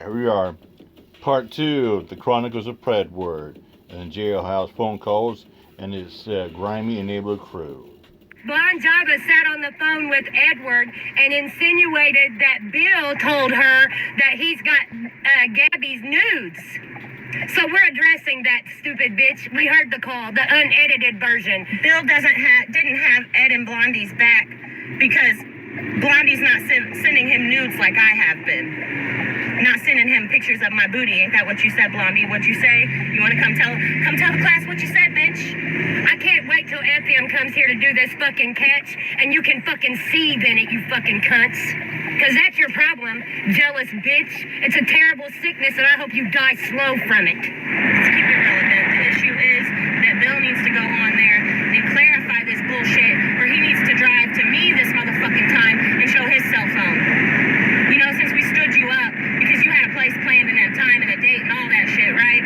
Here we are, part 2 of the Chronicles of Predward, and jailhouse phone calls, and its grimy and neighborhood crew. Blonde Java sat on the phone with Edward and insinuated that Bill told her that he's got Gabby's nudes. So we're addressing that stupid bitch. We heard the call, the unedited version. Bill didn't have Ed and Blondie's back because Blondie's not sending him nudes like I have been. Not sending him pictures of my booty. Ain't that what you said, Blondie? What you say? You want to come tell the class what you said, bitch? I can't wait till FM comes here to do this fucking catch, and you can fucking seethe in it, you fucking cunts. Because that's your problem, jealous bitch. It's a terrible sickness, and I hope you die slow from it. Let's keep it relevant. The issue is that Bill needs to go on there and clarify this bullshit, or he needs to drive to me this motherfucking time and show his cell phone. You know, since we stood you up, because you had a place planned and a time and a date and all that shit, right?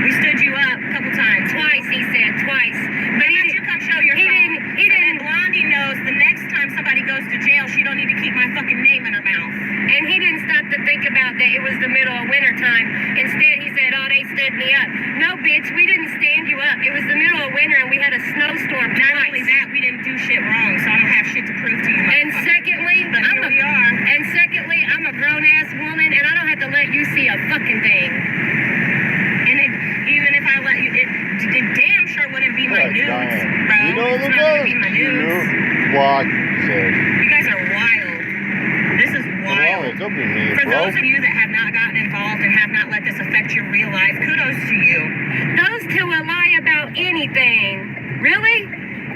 We stood you up a couple times. Twice, he said, twice. But why don't you come show your phone? He didn't. Blondie knows the next time somebody goes to jail, she don't need to keep my fucking name in her mouth. And he didn't stop to think about that it was the middle of winter time. Instead, he said, oh, they stood me up. No, bitch, we didn't stand you up. It was the middle of winter, and we had a snowstorm twice. Not only that, we didn't do shit wrong, so I don't have shit to prove to you. And secondly, I'm a grown-ass woman, and I don't have to let you see a fucking thing. And even if I let you, it damn sure wouldn't be my nudes, bro. You know it's the not gonna be my nudes. What? Said. You guys are wild. This is wild. Don't be mean, For bro. those of you that have not gotten involved and have not let this affect your real life, kudos to you. Those two will lie about anything. Really?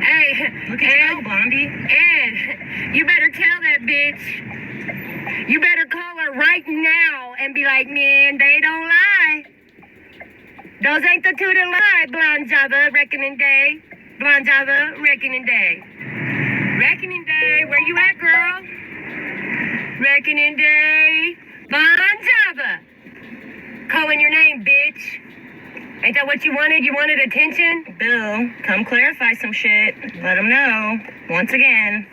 Hey, Look at you go, Blondie. Ed, you better tell that bitch. You better call her right now and be like, man, they don't lie. Those ain't the two that lie, Blonde Java, reckoning day. Blonde Java, reckoning day. Reckoning day, where you at, girl? Reckoning day. Blonde Java. Calling your name, bitch. Ain't that what you wanted? You wanted attention? Bill, come clarify some shit. Let them know. Once again.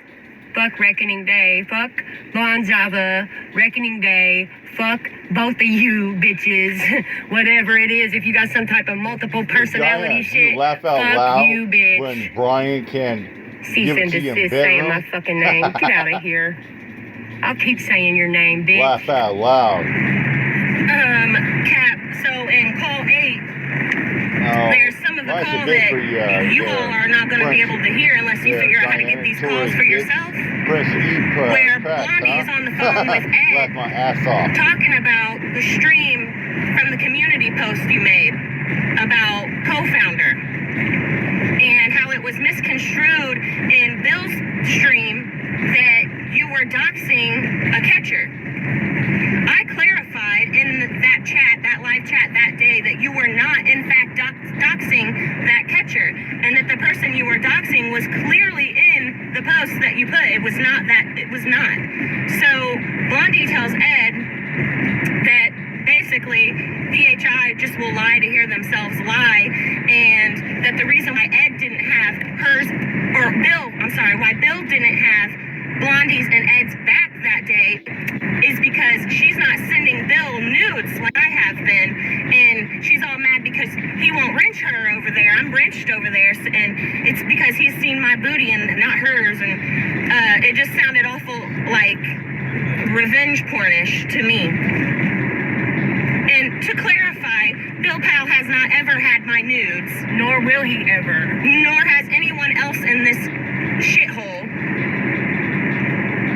Fuck Reckoning Day. Fuck Blonde Java. Reckoning Day. Fuck both of you bitches. Whatever it is, if you got some type of multiple personality Diane, shit. You laugh out fuck loud you, bitch. when Brian can Cease and desist saying my fucking name. Get out of here. I'll keep saying your name, bitch. Laugh out loud. Cap, so in call 8, there's some of the call that you all are not going to be able to hear unless you figure out how to get these calls for yourself. Where Blondie is on the phone with Ed my ass off. talking about the stream from the community post you made about co-founder and how it was misconstrued in Bill's stream that you were doxing a catcher. I clarified in that chat, that live chat that day, that you were not, in fact, doxing that catcher, and that the person you were doxing was clearly in the post that you put. It was not that. It was not. So Blondie tells Ed that basically PHI just will lie to hear themselves lie, and that the reason why Ed didn't have hers, or Bill, I'm sorry, why Bill didn't have Blondie's and Ed's back that day is because she's not sending Bill nudes like I have been, and she's all mad because he won't wrench her over there. I'm wrenched over there, and it's because he's seen my booty and not hers, and it just sounded awful like revenge pornish to me. And to clarify, Bill Powell has not ever had my nudes, Nor will he ever. nor has anyone else in this shithole.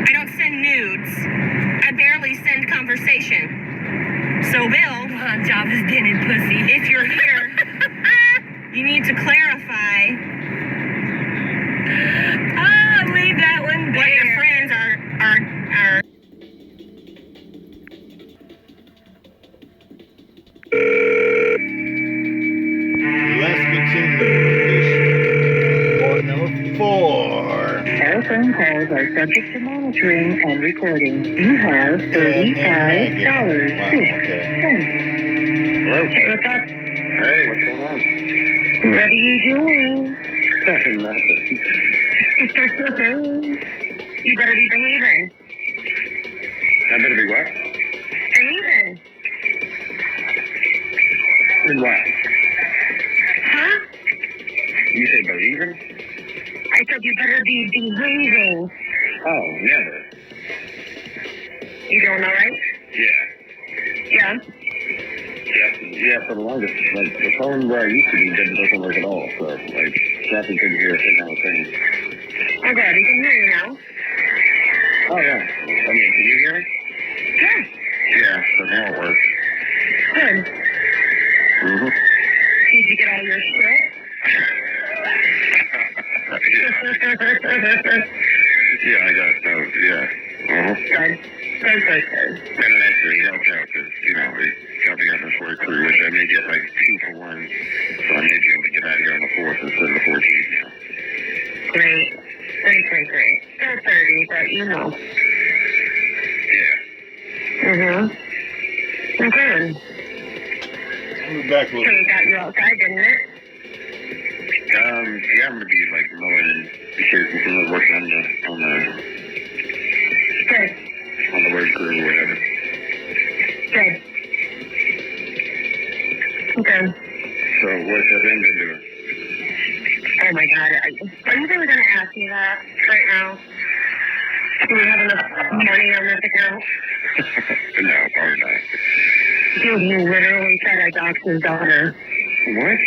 I don't send nudes. I barely send conversation. So, Bill, Blonde Java's getting pussy. if you're here, you need to clarify Leave that one what your there. friends are. Let's continue this part number 4. Telephone calls are subject to monitoring and recording. You have $35. Hello? Hey, what's up? Hey, what's going on? What are you doing? Nothing. You better be behaving. I better be what? Behaving. In what? Huh? You say believing? I said you better be behaving. Oh, never. You doing all right? Yeah. Yeah. Yeah, for the longest, like, the phone where I used to be doesn't work at all, so, like, Kathy couldn't hear a thing I was saying. Oh, good. You can hear you now. Oh, yeah. I mean, can you hear me? Yeah. Yeah, so now it works. Good. Mm-hmm. Did you get all your shit? Yeah, I got those, yeah. Uh-huh. Good. Good. And it actually helped out, because, you know, it got me on this work crew, which I may get, like, 2 for 1, so I may be able to get out of here on the 4th instead of the 14th now. Great. Still 30, but you know. Yeah. Mm-hmm. Good. We're back a So little. we got you outside, didn't it? Yeah, I'm gonna be, like, mowing and shit, and working on the Good. word crew or whatever. Good. Okay. So what's that been doing? Oh my God. Are you really going to ask me that right now? Do we have enough money on this account? No, probably not. Dude, you literally said I doxed his daughter. What?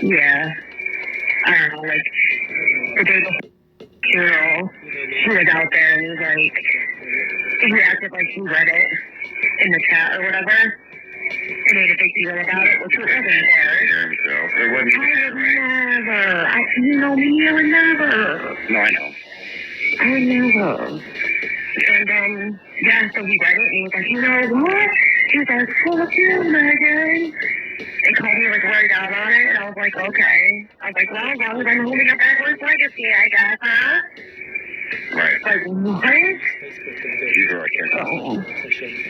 Yeah. I don't know, like, the day before the funeral, she was out there and he was like, he acted like he read it in the chat or whatever. He made a big deal about it, which wasn't there. Hear himself. It wasn't even I there, would right? never. You know me, I would never. No, I know. I would never. And, yeah, so he read it and he was like, you know what? He was like, fuck you, Megan. And called me, like, right out on it, and I was like, okay. I was like, well, as long as I'm holding a backwards legacy, I guess, huh? Right. Like, what? These are our kids. Oh.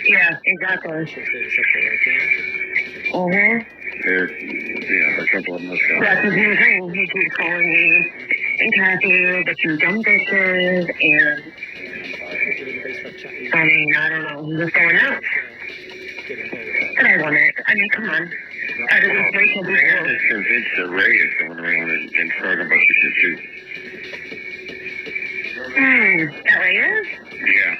Yeah, exactly. Uh-huh. There's, a couple of them. That's his new thing. He keeps calling me and Kathy the two dumb bitches, and I mean, I don't know, he's just going nuts. And I want it. I mean, come on. I did this Rachel Man before. is convinced that Ray is going around and starting a bunch of shit too. That Ray is? Yeah.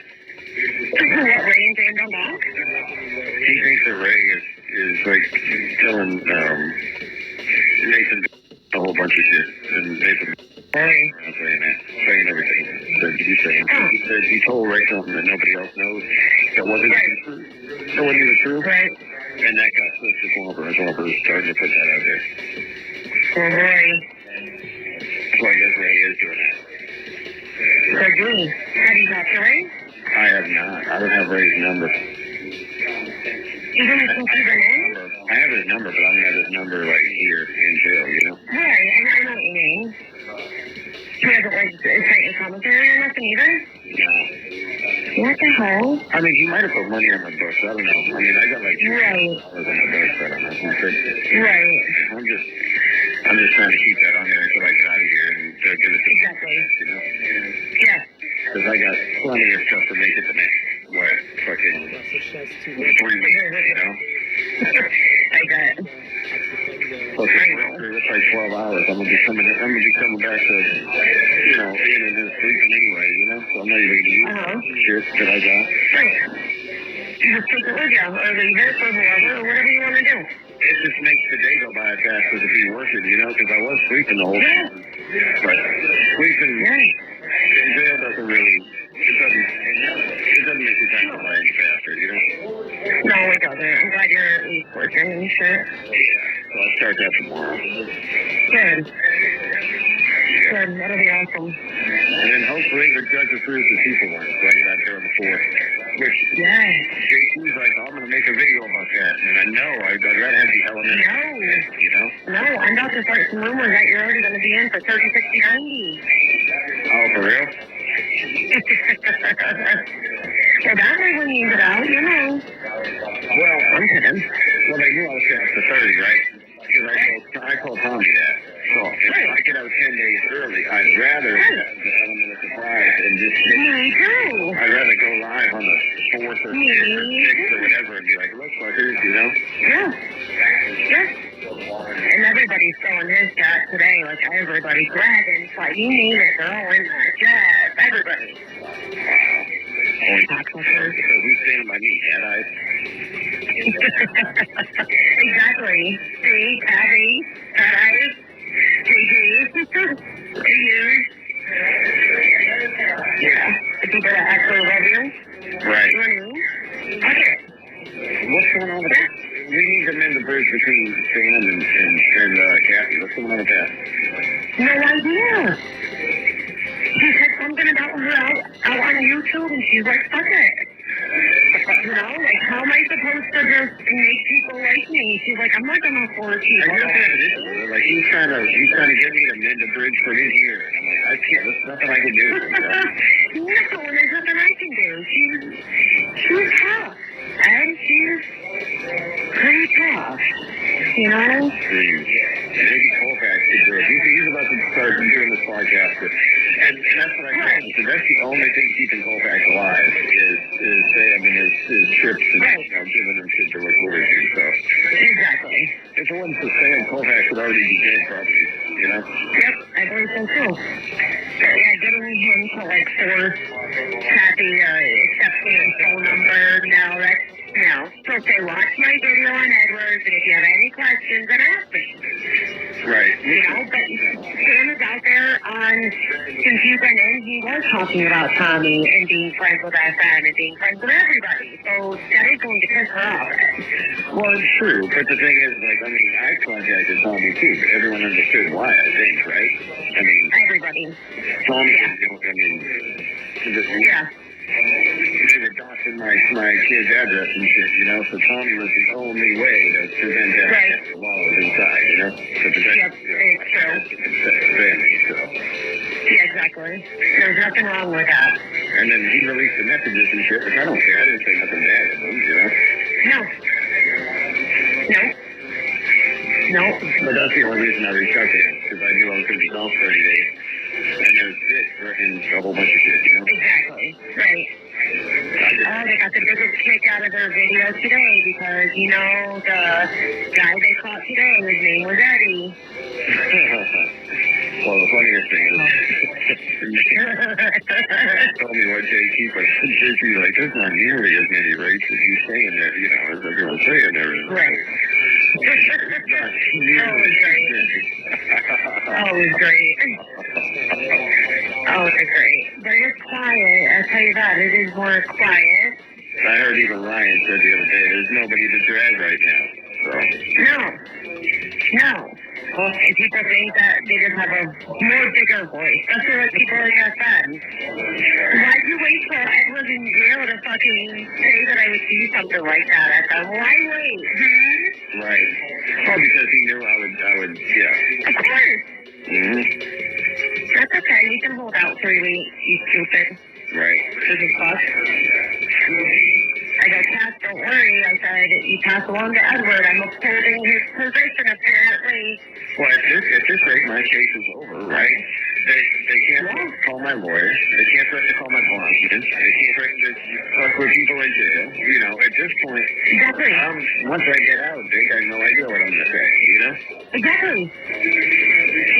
What, Ray and Jane don't talk? He thinks that Ray is like telling Nathan a whole bunch of shit, and Nathan Hey. saying everything that he's saying. He said he told Ray something that nobody else knows that wasn't even true. That wasn't even true. Right. And that got switched to Swamper, and Swamper is starting to put that out there. Oh, boy. So I guess Ray is doing that. So, Julie, have you talked to Ray? I have not. I don't have Ray's number. Even since you've been in? I have his number, but I don't have his number, like, here in jail, you know? Right, I know what you mean. He hasn't, like, sent your commentary or nothing either? No. What the hell? I mean, he might have put money on my books. I don't know. I mean, I got, like, Right. $2,000 on my books. I don't know. Right. I'm just trying to keep that on there until I get out of here and give it to Exactly. you know? Yeah. Because I got plenty of stuff to make it the next, fucking 3 weeks, you know? I bet. Plus, it's like 12 hours. I'm gonna be coming back to, in and then sleeping anyway, you know? So I'm not even gonna use shit that I got. Right. You just take it with you, or leave it for whoever, or whatever you want to do. It just makes the day go by faster to be worth it, you know? Because I was sleeping the whole time. But sleeping in jail doesn't really, it doesn't make you time go by any faster, you know? No, it doesn't. I'm glad you're at least working and shit. Yeah. So I'll start that tomorrow. Good. Good. That'll be awesome. And then hopefully the judge approves the people one, so I get out there on the 4th. Which, Yeah. JC's like, I'm going to make a video about that. And I know, I'd rather have the element, you know? No, I'm about to start some rumors that you're already going to be in for 30, 60, 90. Oh, for real? Well, that way when you get out, you know. Well, I'm kidding. well, they knew I was set for 30, right? Because I told Tommy that. So if I get out 10 days early, I'd rather have the element of surprise and just Me too. I'd rather go live on the 4th or 5th or 6th or whatever and be like, look, fuckers, you know? Yeah. Yeah. And everybody's filling his jet today, like everybody. Dragons, like you name it, they're all in that jet. Everybody. So who's standing by me? Cat eyes? Exactly. See, Patty, Patty, JJ, you. Yeah. The people that actually love you. Right. You know what I mean? Okay. What's going on with that? We need to mend the bridge between Sam and Kathy. What's going on with that? No idea. She said something about her out on YouTube, and she's like, fuck it. You know, like, how am I supposed to just make people like me? She's like, I'm not gonna force people. I just had an issue with it. Like, he's trying to get me to mend the bridge for his year. And I'm like, I can't. There's nothing I can do. No, there's nothing I can do. She's tough. And she's pretty tough. You know? Maybe Colfax could do it. He's about to start doing this podcast. And that's what I said. So that's the only thing keeping Colfax alive is Sam and his trips and giving him shit to record to. So Exactly. if it wasn't for Sam, Colfax would already be dead probably. You know? Yep, I believe so too. But yeah, getting him to like force Kathy accepting his phone number. No. So say watch my video on Edwards, and if you have any questions, then ask me. Right. You know, but Sam is out there on Confusing, and he was talking about Tommy and being friends with FM and being friends with everybody. So that is going to piss her off. Well, it's true, but the thing is, like, I mean, I contacted Tommy too, but everyone understood why, I think, right? I mean, Everybody. Tommy Yeah. Yeah. They were doxing my kid's address and shit, you know, so Tommy was the only way to prevent that while I was inside, you know, to protect Yep, it's true. family, so. Yeah, exactly. There's nothing wrong with that. And then he released the messages and shit, which I don't care, I didn't say nothing bad to him, you know. No. But that's the only reason I reached out to him, because I knew I was going to be gone 30 days. And there's this and a whole bunch of shit, you know? Exactly. Right. Oh, they got the biggest kick out of their video today because, you know, the guy they caught today, his name was Eddie. Well, the funniest thing is, told me what JT put. JT's like, there's not nearly as many rates as you say in there, you know, as everyone's saying there is. Right. It's not nearly as many. Oh, it was great. Oh, it's great. But it's quiet. I'll tell you that. It is more quiet. I heard even Ryan said the other day, there's nobody to drag right now. So. No. And people think that they just have a more bigger voice. That's what people like I said. Why'd you wait till I was in jail to fucking say that I would do something like that at them? Why wait? Right. Well, because he knew I would, yeah. Of course. Mm-hmm. That's okay. You can hold out 3 weeks, you stupid. Right. Stupid fuck. I go, Cass, don't worry. I said, you pass along to Edward. I'm upholding his position, apparently. Well, at this rate, my case is over, right? They can't call my lawyer. They can't threaten to call my bondsman. They can't threaten to put people in jail. You know, at this point, Exactly. Once I get out, they got no idea what I'm going to say, you know? Exactly.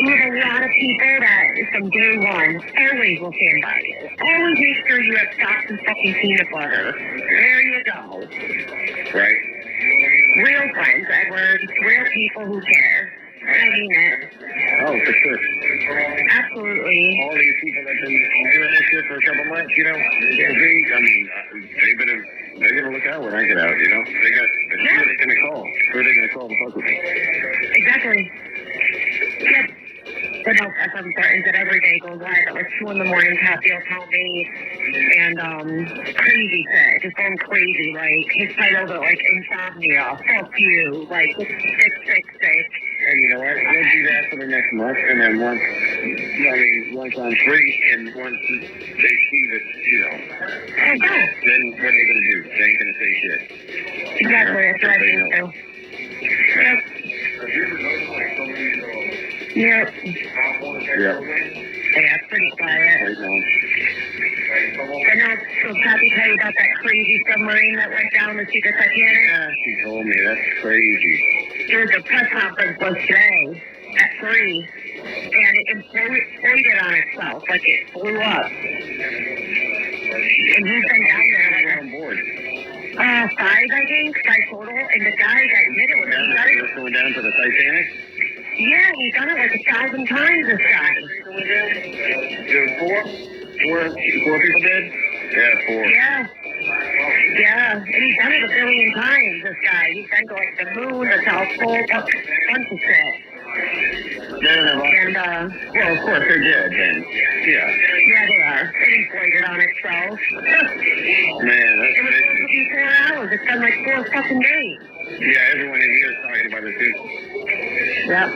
We have a lot of people that, from day one, always will stand by you. Always make sure you have socks and fucking peanut butter. There you go. Right. Real friends, Edward. Real people who care. I mean it. Oh, for sure. Absolutely. All these people that have been doing this shit for a couple months, you know, they're going to look out when I get out, you know? Who are they going to call? Who are they going to call to fuck with me? Exactly. Yep. But no, FM threatens it every day. Goes live at like 2 in the morning. Kathy will tell me. And, crazy shit. Just going crazy. Like, his titles are like insomnia. Fuck you. Like, it's 666. And you know what? They'll do that for the next month, and then once I'm free, and once they see that, you know, then what are they going to do? They ain't going to say shit. Exactly. That's what I think too. Yep. Yep. Yep. Yeah, it's pretty quiet. Right now. I know, so Kathy tell you about that crazy submarine that went down the secret Titanic? Yeah, she told me. That's crazy. It was a press conference was today at 3, and it inflated on itself, like it blew up. And he's been down there like on board. 5, I think, 5 total, and the guy that did it was Going down to the Titanic? yeah, he's done it like 1,000 times, this guy. There were 4 people dead? Yeah, 4. Yeah. Yeah, and he's done it 1 billion times, this guy. He's been to like the moon, the South Pole, a bunch of shit. And, well, of course, they're dead then. Yeah. Yeah, they are. It inflated on itself. Man, that's It was supposed to be 4 hours. It's been like 4 fucking days. yeah, everyone in here is talking about it too. Yep.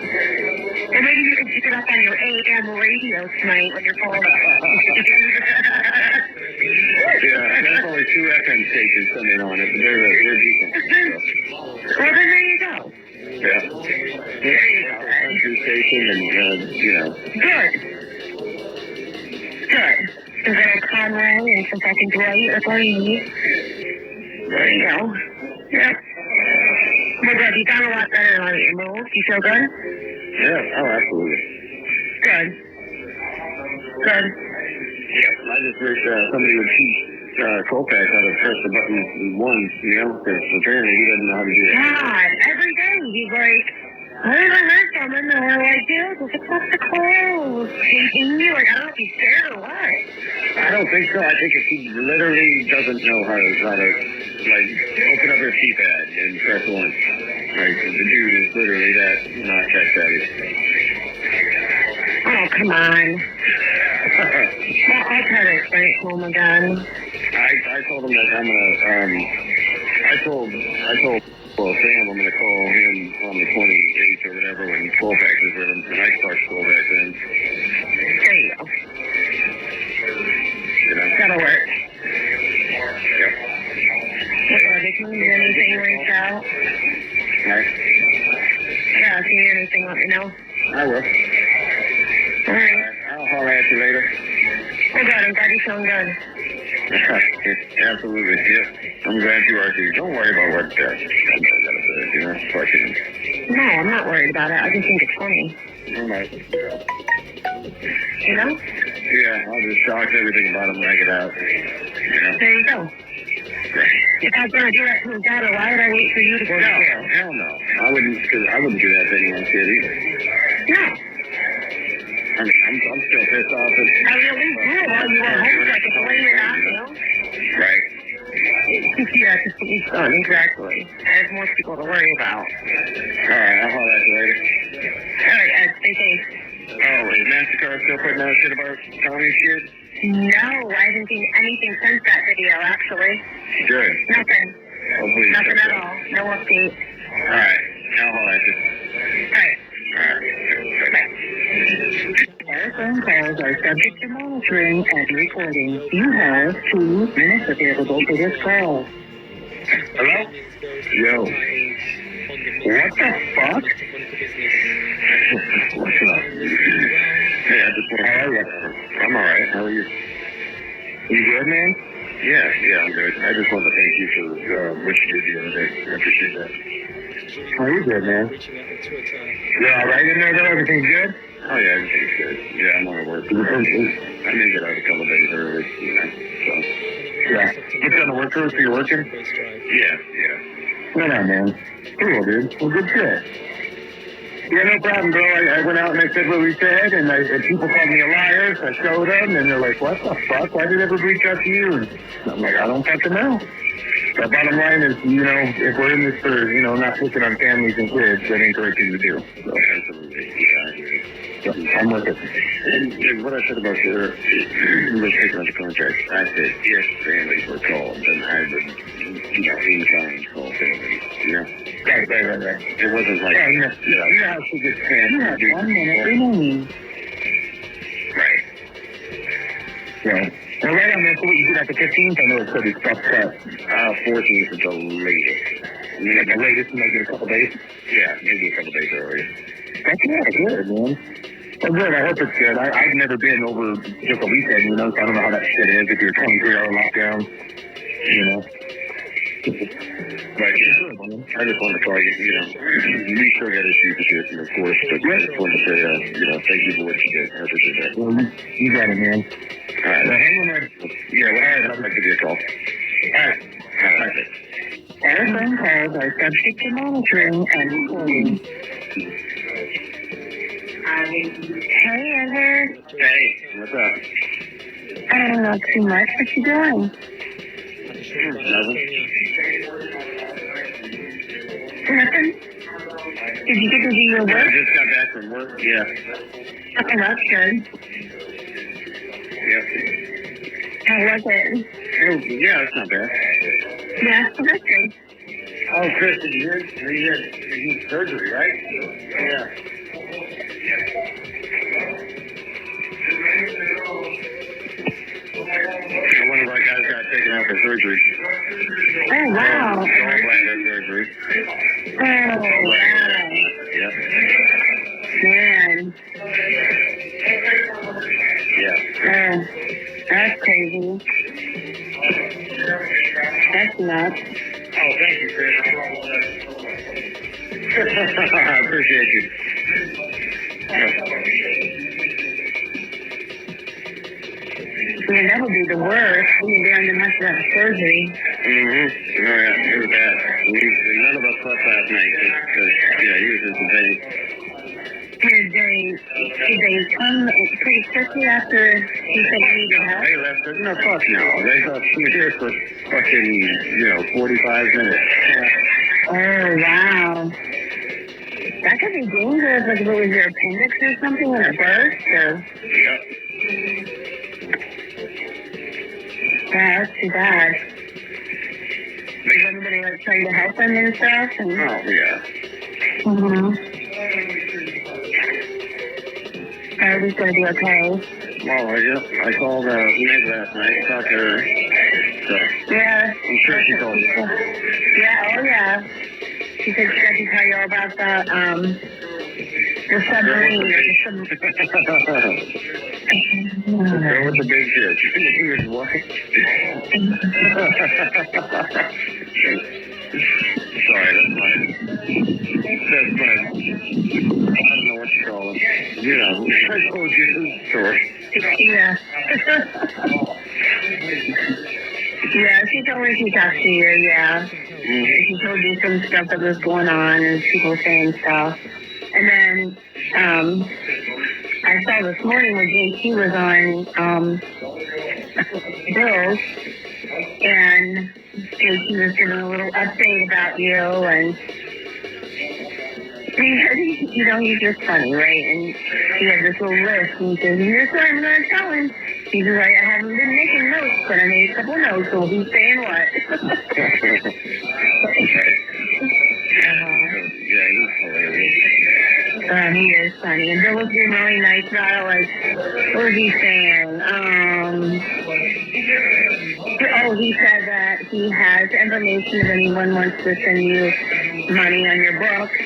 Or maybe you can pick it up on your AM radio tonight when you're calling up. Yeah, there's only 2 FM stations coming on it, but they're decent. So. Well, then there you go. Yeah. There you go. Two station and, you know. Good. Good. There's a little Conway and some fucking Dwight or Grimey. There you go. Yep. Well, good. You sound a lot better now that you moved. You feel good? Yeah, oh, absolutely. Good. Good. Yeah, I just wish somebody would teach Colfax how to press the button once, you know, because apparently he doesn't know how to do that. God, every day he's like, I haven't heard from him, and we're like, dude, what's the clothes? And you're like, I don't know if he's scared or what. I don't think so. I think if he literally doesn't know how to like, open up his keypad and press once. Like, the dude is literally that not tech savvy. Oh, come on. Well, I'll try to explain it to him again. I told him that I'm gonna, I told Sam I'm gonna call him on the 28th or whatever when Colfax is with him, and I start Colfax in. There you go. You know? That'll work. Yep. Well, if you need anything, reach out. Alright. Yeah, if you need anything, let me know. I will. Alright. I'll holler at you later. Oh, good. I'm glad you're feeling good. Absolutely, yeah. I'm glad you are too. Don't worry about what gotta say, you know, fucking. No, I'm not worried about it. I just think it's funny. Alright. You know? Yeah, I'll just talk everything about him when I get out. You know? There you go. Great. If I was going to do that to his daughter, why would I wait for you to go to jail? Hell no. I wouldn't do that to anyone's kid either. No. I mean, I'm still pissed off at... I mean, at least do it while you were home, so I could blame it on you. Right. Yeah, just what you've done, exactly. I have more people to worry about. Alright, I'll holler at you later. Alright, Ed, stay safe. Oh, is MasterCard still putting out shit about Tommy's shit? No, I haven't seen anything since that video, actually. Good. Nothing. Hopefully Nothing at all. No update. Alright, I'll holler at you. Alright. Alright. Bye. All phone calls are subject to monitoring and recording. You have 2 minutes available for this call. Hello? Yo. What the fuck? What's up? Hey, I just want to... How are you? I'm alright. How are you? You good, man? Yeah, I'm good. I just wanted to thank you for what you did the other day. I appreciate that. Oh, you're good, man. You're alright in there, though? Everything's good? Oh, yeah, everything's good. Yeah, I'm on work. I may get out a couple days early, you know, so... Yeah. Get done to work early, so you're working? Yeah. Right on, man. Cool, dude. Well, good shit. Yeah, no problem, bro. I went out and I said what we said, and people called me a liar, so I showed them, and they're like, what the fuck? Why did everybody reach out to you? And I'm like, I don't fucking know. The bottom line is, you know, if we're in this for, you know, not picking on families and kids, that ain't the right thing to do. So, absolutely. Yeah, I agree. So, I'm with it. And what I said about your taking on the contract, I said if families were called, then I would, you know, in time call families, you know? Right. It wasn't like... You know how she gets panned. You have 1 minute remaining. Right. Yeah. Well, right on there, so what you did at the 15th, I know it said it's stuff cut. 14th is the latest. Like the latest, maybe a couple days? Yeah, maybe a couple days earlier. That's good, man. Well, good. I hope it's good. I've never been over just a weekend, you know, so I don't know how that shit is if you're 23-hour lockdown, you know. But I just wanted to call you, we still got issues to shit, of course, but I just wanted to say, thank you for what you did. I appreciate that. Well, you got it, man. All right. Well, hang on there. Yeah, well, I'll give you a call. All right. All phone calls are subject to monitoring and recording. Hey, Ever. Hey, what's up? Not too much. What you doing? Nothing. Nothing. Did you get to do your I work? just got back from work. Yeah. Oh, that's good. Yep. How was it? Oh, yeah, that's not bad. Yeah, that's good. Oh, Chris, did you hear? You had surgery, right? Yeah. One of our guys got taken out for surgery. Oh, wow. Gallbladder surgery. Oh, wow. Yep. Man. Yeah. Oh, that's crazy. That's nuts. Oh, thank you, Chris. I appreciate you. Man, that would be the worst. Being down to much of that surgery. Mm-hmm. Oh, yeah, it was bad. None of us slept last night because, he was in some pain. Did they come pretty quickly after he said he needed help? They left us. No, fuck no. They left me here for fucking, 45 minutes. Oh, wow. That could be dangerous, like if it was your appendix or something when it burst, or... Yep. Yeah, that's too bad. Is everybody like trying to help him and stuff? And... Oh, yeah. Mm-hmm. Everybody's gonna be okay. Well, I called Meg last night, talked to her. So, Yeah. I'm sure she told you. Yeah, oh yeah. She said she got to tell you all about the submarine. Girl with the big shit. Your name is what? Sorry, that's my, I don't know what you call it. I told you the story. Yeah. Yeah, she told me she talked to you, yeah. She told you some stuff that was going on and people saying stuff. And then, I saw this morning when JT was on, Bill's, and JT was giving a little update about you, and he's just funny, right? And he had this little list, and he says, here's what I'm going to tell him. He says, I haven't been making notes, but I made a couple notes, so he's saying what? Yeah, he's hilarious. He is funny. And Bill was being really nice about it, like, what was he saying? He said that he has information if anyone wants to send you money on your books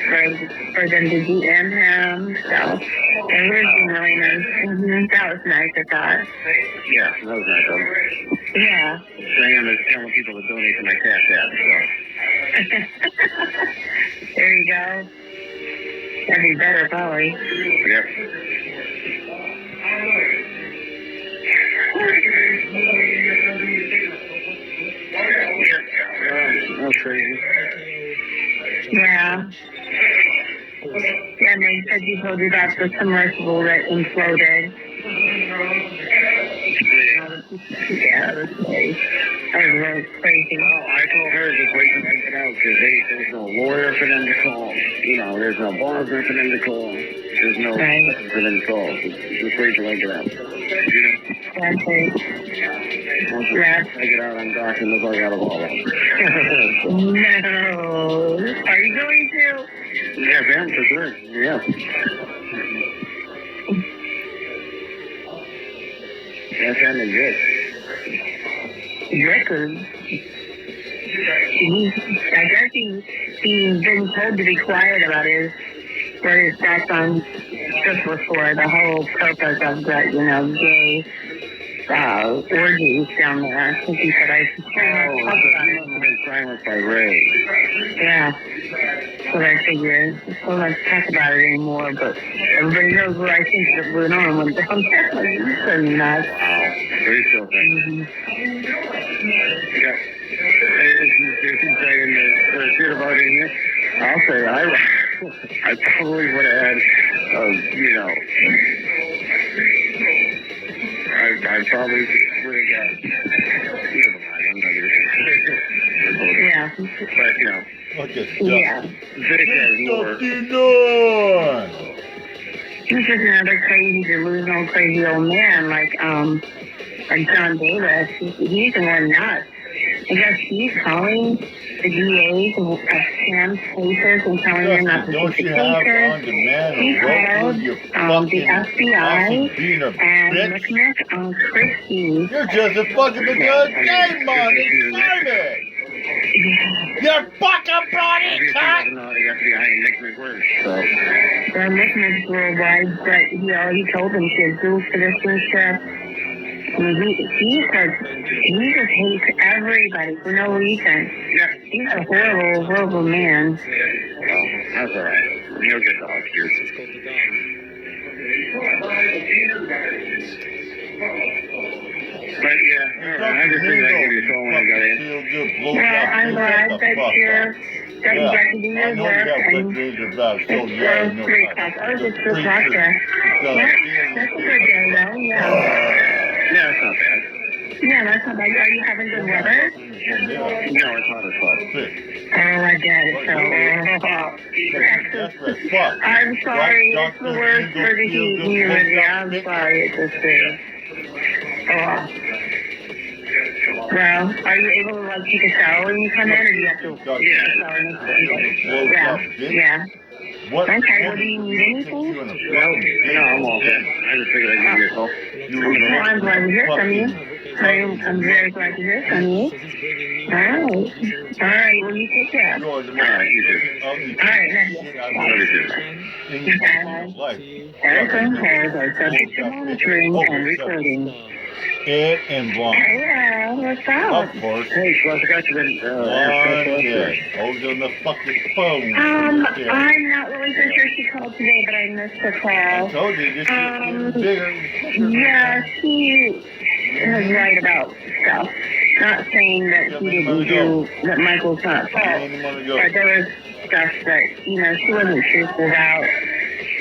for them to DM him. So, he was being really nice. Mm-hmm. That was nice, I thought. Yeah, that was nice of him. Yeah. Sam is telling people to donate to my Cash App, so. There you go. That'd be better, probably. Yep. That's crazy. Yeah. Yeah, and they said you told you about the submersible that imploded. Yeah, that was crazy. That was really crazy. Well, I told her just wait till I get out because there's no lawyer for them to call. There's no bondsman for them to call. There's no person for them to call. Just wait till I get out. That's it. Once I get out, I'm back and look like out of all of them. No. Are you going to? Yeah, man, for sure. Yeah. That sounded good. Record. I guess he's been told to be quiet about what his thoughts on strip were for, the whole purpose of the, gay orgies down there. I think he said I should Oh, talk about it. I've been silenced by Ray. Yeah. So I figured, well, let's talk about it anymore, but everybody knows what I think that went on when down there. Like, you couldn't nuts. Wow. Very still thing. Yeah. If you're saying that shit about in here, I'll say I probably would have had, you know, I probably would have got, never mind, I'm not going to Yeah. But, you know, Look at Yeah. Vic has more. What you doing? He's just another crazy, delusional, crazy old man like John Davis. He's more nuts. I guess he's calling the DAs of Sam's cases and telling them not to Don't take the you have cases. on demand He a rope called you the fucking FBI being a and bitch? McNick on Christie. You're just a fucking good game on excited. You're fucking bloody Obviously, cunt. doesn't know the FBI and Nick McWhirter, so. Well, McNick's worldwide, but he already told them she had dual citizenship. I mean, he just hates everybody for no reason. Yeah. He's a horrible, horrible man. Well, that's all right. He'll get the hug here. But yeah, I just figured I'd give you a call when I got in. Well, I'm glad that you got to do your work and it's 3 o'clock. Oh, it's 2 o'clock there. Yeah, that's a good day though, yeah. Yeah, it's not bad. Yeah, that's not bad. Are you having good weather? No, it's not as fun. Oh, I get it. So, I'm sorry. It's the worst for the heat and humidity. I'm sorry. It's just oh. Well, are you able to like take a shower when you come in, or do you have to take a shower next day? Yeah. Okay, well, do you need anything? No, I'm all good. I just figured I'd give you a call. Well, I'm glad to hear from you. I'm very glad to hear from you. All right, well, you take care. All right, you too. All right, love you. Everything calls are subject to monitoring and recording. Ed and Blonde. Yeah, what's up? Of course. Hey, so I forgot you been, Blonde, hold on the fucking phone. I'm not really so sure she called today, but I missed her I call. told you, this is bigger. Yeah, she is right about stuff. Not saying that he didn't do, that Michael's not fault, but there was stuff that, you know, she wasn't truthful about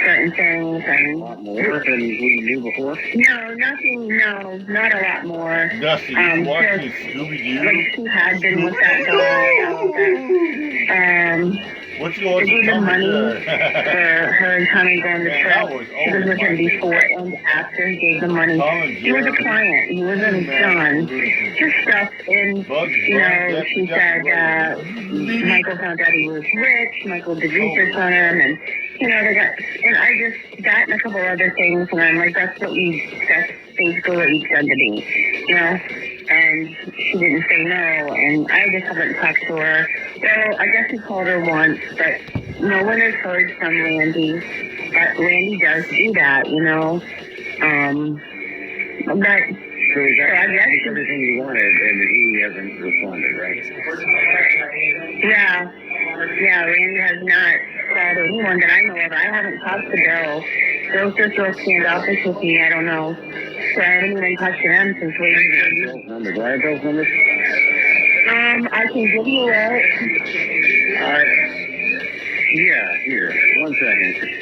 certain things and... A lot more than we knew before? No, nothing, no, not a lot more. Dusty, you watching Scooby-Doo? Like, she had been with that guy, all that. What's going to do the money for her and Tommy going to Man, church. She was with him before and after he gave the money. He was a client. He wasn't his son. Just stuff. And, you know, she said Michael found out he was rich. Michael did research on him. And, you know, they got, and I just, that and a couple other things. And I'm like, that's basically what you said to me, you know? And she didn't say no, and I just haven't talked to her. Well, I guess he called her once, but no one has heard from Randy. But Randy does do that, you know. But So he got I guess everything he wanted, and he hasn't responded, right? Yeah, Randy has not called anyone that I know of. I haven't talked to Bill. Bill's just real standoffish with me, I don't know. So I haven't even talked to him since we... Bill's number. Do I have Bill's number? I can give you it. Yeah, here. 1 second.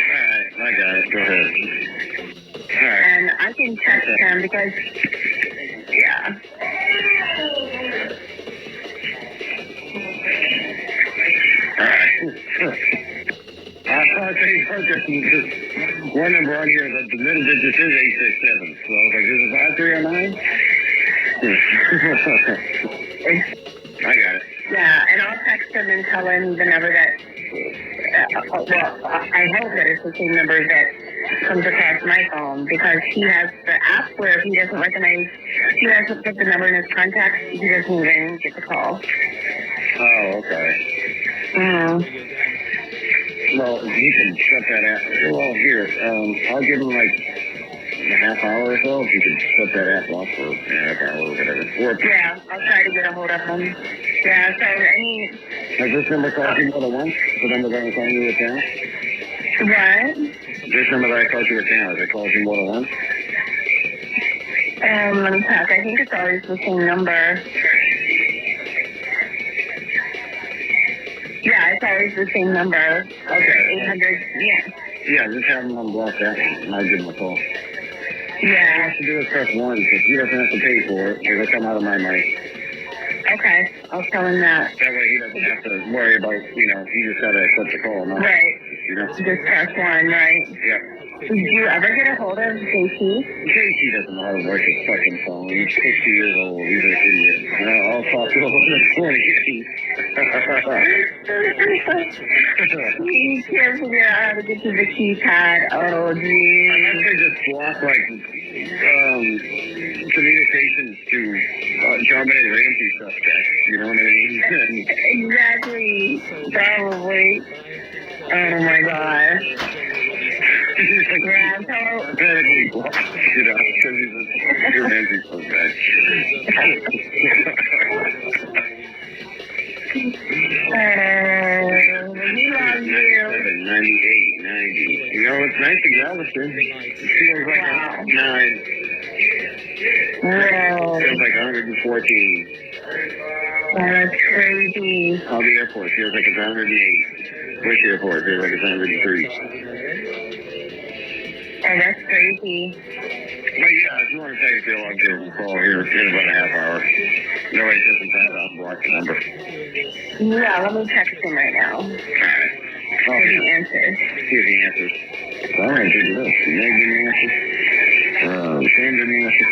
Alright, I got it. Go ahead. Alright. And I can text him because, yeah. Alright. I'll tell you something. One number on here, the middle digit is 867. So I was like, is it 5309? I got it. Yeah, and I'll text him and tell him the number that, well, I hope that it's the same number that comes across my phone because he has the app where if he doesn't recognize, he doesn't put the number in his contacts, he doesn't even get the call. Oh, okay. Well, he can shut that app. Well, here, I'll give him like a half hour or so if you could shut that app off for a half hour or whatever. Yeah, I'll try to get a hold of him. Yeah, so, I mean... Has this number called you more than once? The number that I called you with now? What? This number that I called you with now, has it called you more than once? Let me check. I think it's always the same number. Yeah, it's always the same number. Okay. 800, yeah. Yeah, just have him unblock that and I'll give him a call. All he Yeah. has to do is press 1 because he doesn't have to pay for it. It'll come out of my money. Okay, I'll tell him that. That way he doesn't have to worry about, he just got to accept the call. No? Right. You know? Just press 1, right? Yeah. Did you ever get a hold of JT? JT doesn't know how to work his fucking phone. He's 60 years old. He's an idiot. I'll talk to him when he's 20. You can't figure out how to get to the keypad. Oh, geez. Unless they just block, communications to John Benet Ramsey suspects. You know what I mean? Exactly. Probably. Oh, my gosh. He's like, Yeah, so... apparently blocked it out because he's a Ramsey suspect. We love you. 98, 90. You know, it's nice in Galveston. It feels like 9. Whoa. Feels like 114. That's crazy. All the airport feels like it's 108. Bush Airport feels like it's 103. Oh, that's crazy. But yeah, if you want to take a feel, I'll give him a call here in about a half hour. No way, just in time to unblock the number. Yeah, let me text him right now. Alright. See if he answers. See if he answers. All right, take a look. Meg didn't answer. Sam didn't answer.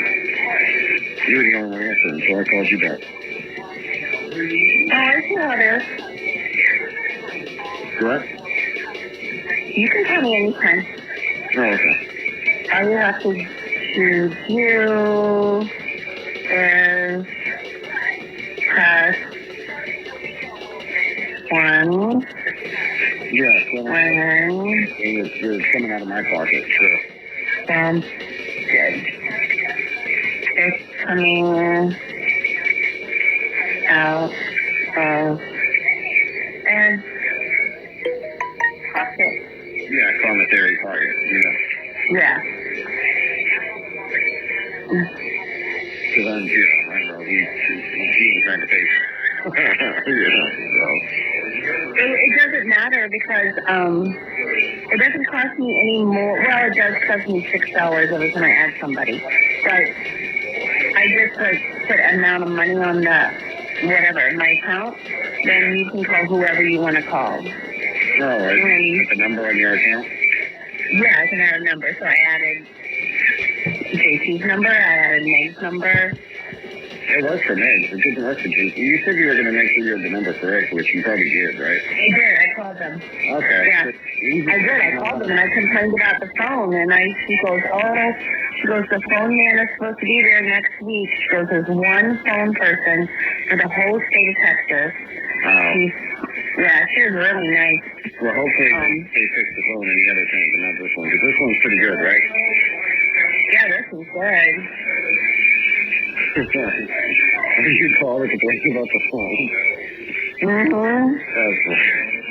You were the only one answering, so I called you back. Oh, I see how it is. What? You can call me anytime. Oh, okay. All you have to do is press 1 Yeah, so when it's coming out of my pocket, sure. sounds good. It's coming out of and pocket. Yeah, commissary pocket, Yeah. Because I'm, I don't know, he ain't trying to pay. So. It doesn't matter because it doesn't cost me any more. Well, it does cost me $6 every time I add somebody, but I just put an amount of money on the whatever my account. Then you can call whoever you want to call. All right. Put the number on your account. Yeah, I can add a number. So I added JT's number. I added Meg's number. It worked for Meg. It didn't work for JT. You said you were going to make sure you had the number correct, which you probably did, right? I did. I called them. Okay. Yeah, I did. I called them and I complained about the phone. And she goes, the phone man is supposed to be there next week. She goes, there's one phone person for the whole state of Texas. Yeah, she was really nice. Well, hopefully they fix the phone and the other thing, but not this one. Because this one's pretty good, right? Yeah, this one's good. You called to complain about the phone.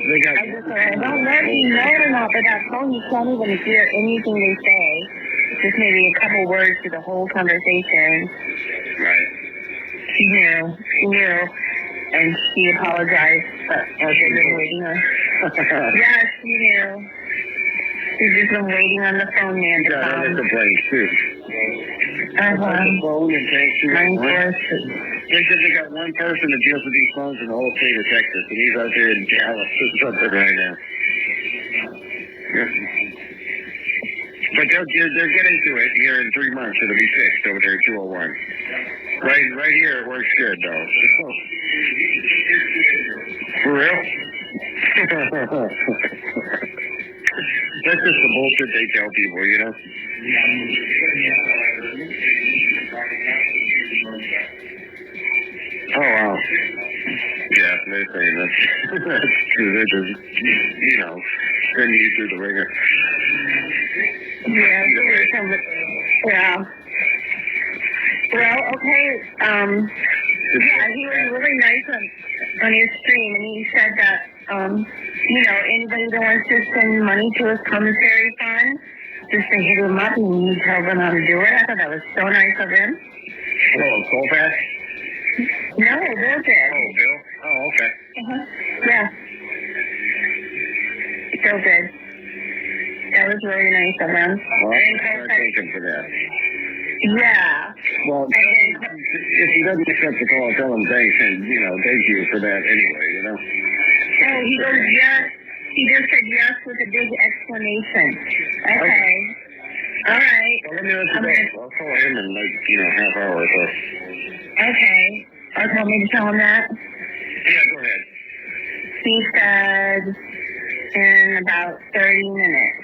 They got. I just said, I don't know if you know it or not, but that phone, you can't even hear anything they say. Just maybe a couple words to the whole conversation. Right. She knew. And she apologized, but they've been waiting on. Yes, she knew. She's just been waiting on the phone man to got other come. complaints too. The phone and can't see one. They said they got one person that deals with these phones in the whole state of Texas, and he's out there in Dallas or something right now. Yeah. But they're getting to it here in 3 months. It'll be fixed over there at 201. Right here, it works good though. For real? That's just the bullshit they tell people, you know? Oh, wow. Yeah, they're saying that's true. They're just, you know, sending you through the ringer. Yeah. Yeah. Well, okay. Yeah, he was really nice on his stream, and he said that, you know, anybody that wants to send money to his commissary fund, just to hit him up and you tell them how to do it. I thought that was so nice of him. Oh, Colfax? No, Bill did. Oh, Bill? Oh, okay. Yeah. Bill did. That was really nice of him. Well, I thank him for that. Yeah. Well, if he doesn't accept the call, tell him thanks and, you know, thank you for that anyway, you know? Oh, he goes, yes. He just said yes with a big exclamation. Okay. All right. Well, let me let you go. I'll call him in, like, you know, half hour or so. Okay. Want me to tell him that? Yeah, go ahead. He said in about 30 minutes.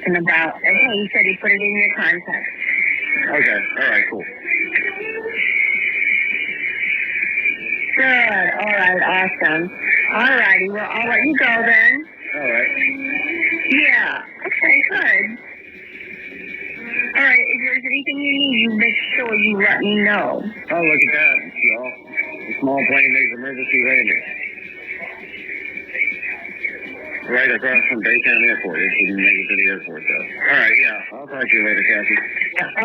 Okay, he said he put it in your contact. Okay, all right, cool. Good. All right, awesome. All righty, well, I'll let you go then. All right. Yeah. Okay, good. All right, if there's anything you need, you make sure you let me know. Oh, look at that, y'all. The small plane makes emergency landing. Right across from Baytown Airport. It didn't make it to the airport, though. All right, yeah. I'll talk to you later, Kathy.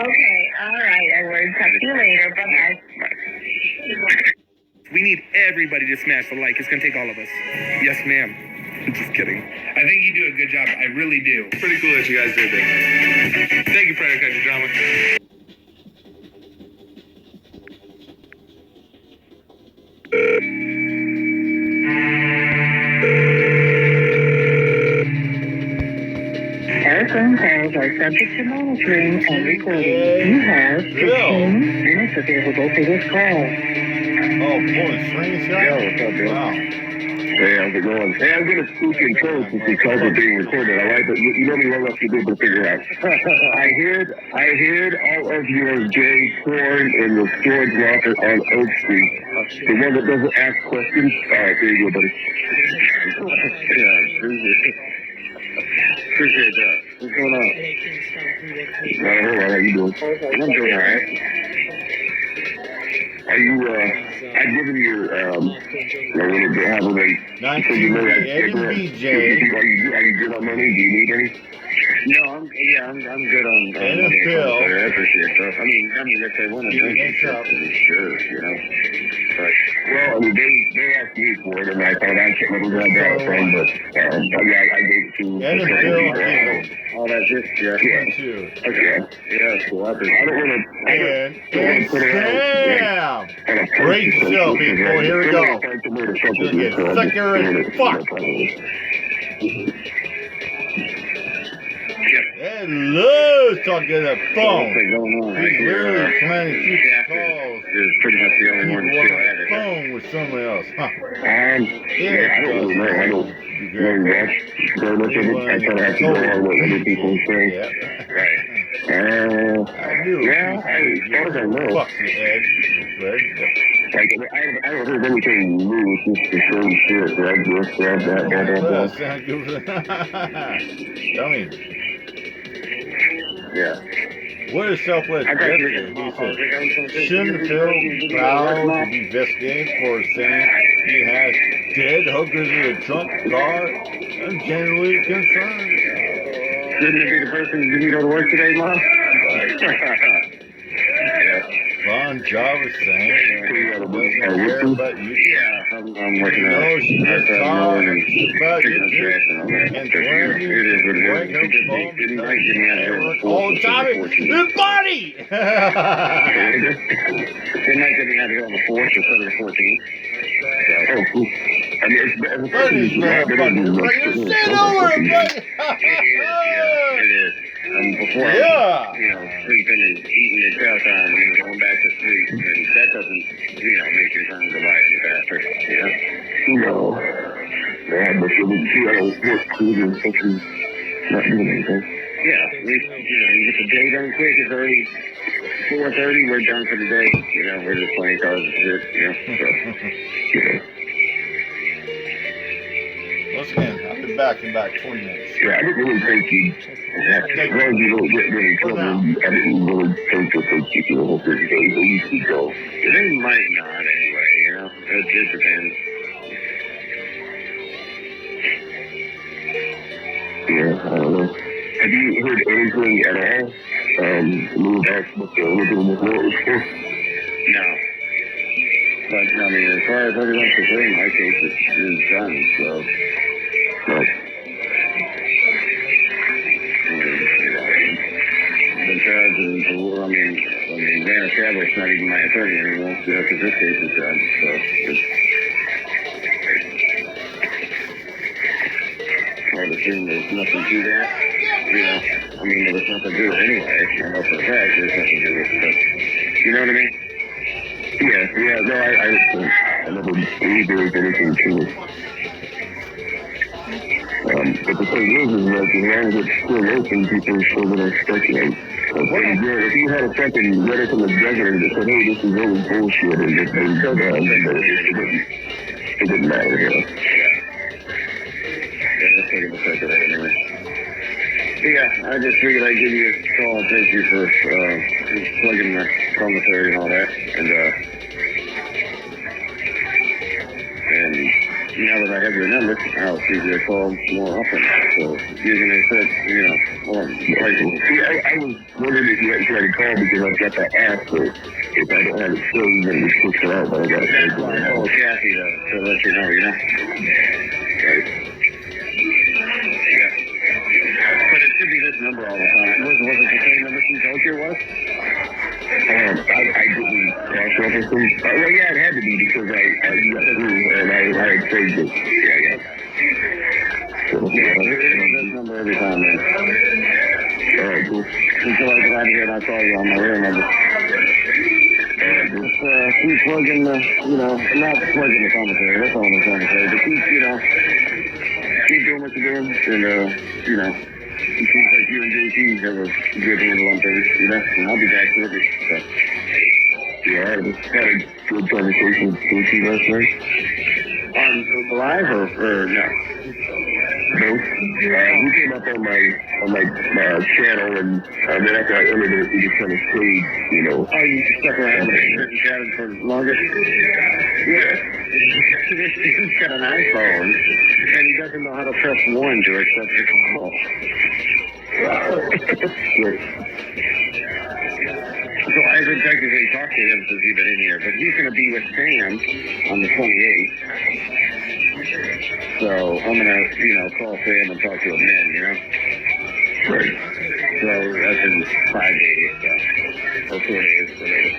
Okay, all right, Edward. Talk to you later. Bye-bye. We need everybody to smash the like. It's going to take all of us. Yes, ma'am. Just kidding. I think you do a good job. I really do. Pretty cool that you guys did this. Thank you, Predator Country Drama. Our phone calls are subject to monitoring and recording. You have 15 minutes available for this call. Oh, pulling strings, guy? Yo, what's up, Bill? Wow. Hey, how's it going? Hey, I'm going to speak in code since these calls are being recorded, all right? But you know me well enough to be able to figure out. I heard all of your gay porn in the storage locker on Oak Street. The one that doesn't ask questions. All right, there you go, buddy. Yeah, appreciate that. What's going on? Not a whole lot. How you doing? I'm doing all right. Are you, I've given you, I wanted to have a rate. So you know that, Eddie BJ. Are you good on money? Do you need any? No, I'm good on money. Bill. I appreciate stuff. I mean, if they want to drink it, sure, you know. But, well, I mean, they asked me for it, and I thought I should let them grab that from, but, I gave it to Eddie Bill. all that shit, yeah. Okay. Yeah, cool. I don't want to put it out. Great show, people. Here we go. Gonna get sucker as fuck. Hello, talking on the phone. He's literally trying to keep the calls. It's pretty much the only one People still on at the it. phone with someone else. Huh. Yeah, I don't really know. I don't know much. Very much of it. I kind of have to go along with other people say. Yeah. Right. I knew. Yeah, as far as I know. Fuck the Ed. Fred. Like, I haven't heard anything new. It's just the same shit. Grab this, grab that, blah, blah, blah. Sound good. Tell me. Yeah. What is Southwest Jester? He said, shouldn't feel proud to be investigated for saying he has dead hookers in the trunk car? I'm genuinely concerned. Shouldn't it be the person who didn't go to work today, Mom? Yeah. Von Java saying, doesn't care about you. Yeah, I'm working on No, it. she just talks about you Picking up trash and all that. and It is what it is. She didn't like getting out of here on the 4th. all the time. The body! Didn't like getting out of here on the 4th instead of the 14th. Oh, cool. I mean, it's Buddy's motherfucker. Like, stand over him, buddy! It is. Before I was, sleeping and eating at chow time and then going back to sleep, and that doesn't, make your time go by any faster, No. Yeah, but you would see how it works through the fucking not doing anything. Yeah, at least, you get the day done quick. It's already 4:30. We're done for the day. We're just playing cards and shit. So, Once again, I'll be back in about 20 minutes. Yeah, I didn't really think you'd. As long as you don't get really trouble, I didn't really think that they'd keep you the whole 30 days. But you could go. They might not anyway. It just depends. Yeah, I don't know. Have you heard anything at all? About what the original report was for? No. But, I mean, as far as everyone's concerned, my case is done, so. Right. The judge and Van Establish's not even my attorney anymore, because this case is done, so. I would assume there's nothing to that. There was nothing to do with it anyway. I know for a fact there's nothing to do with it, but you know what I mean? Yeah, no, I never believed there was anything to it. But the thing is that as long as it's still open, people are still going to speculate. If you had a fucking letter from the governor that said, hey, this is really bullshit, and this thing shut down, it wouldn't matter, let's take a second anyway. Yeah, I just figured I'd give you a call and thank you for plugging the commissary and all that. And now that I have your number, I'll give you a call more often. So you're going to set, See, I was wondering if you had tried to call because I've got that app, so if I don't have it saved, then just push it out, but I got it saved. I'll call Kathy to let you know, Right. But it should be this number all the time. Was it the same number she told you it was? I didn't cross-reference them. Well, yeah, it had to be because I got through and I had saved it. Yeah. So, this number every time, man. All right, cool. Until I get out of here and I call you on my real number. Just keep plugging not plugging the commissary, that's all I'm trying to say, but keep doing what you're doing, and, it seems like you and JT have a good handle on things, and I'll be back shortly. So. Yeah, I just had a good conversation with JT last night. On live or no? Both. He came up on my channel, and then after I ended it, we just kind of stayed, Oh, you stuck around and chatted for longer? Yeah. This dude's got an iPhone, and he doesn't know how to press 1 to accept your call. So I haven't technically talked to him since he's been in here, but he's going to be with Sam on the 28th. So I'm going to, call Sam and talk to him then, Right. So that's in 5 days, or 4 days, whatever.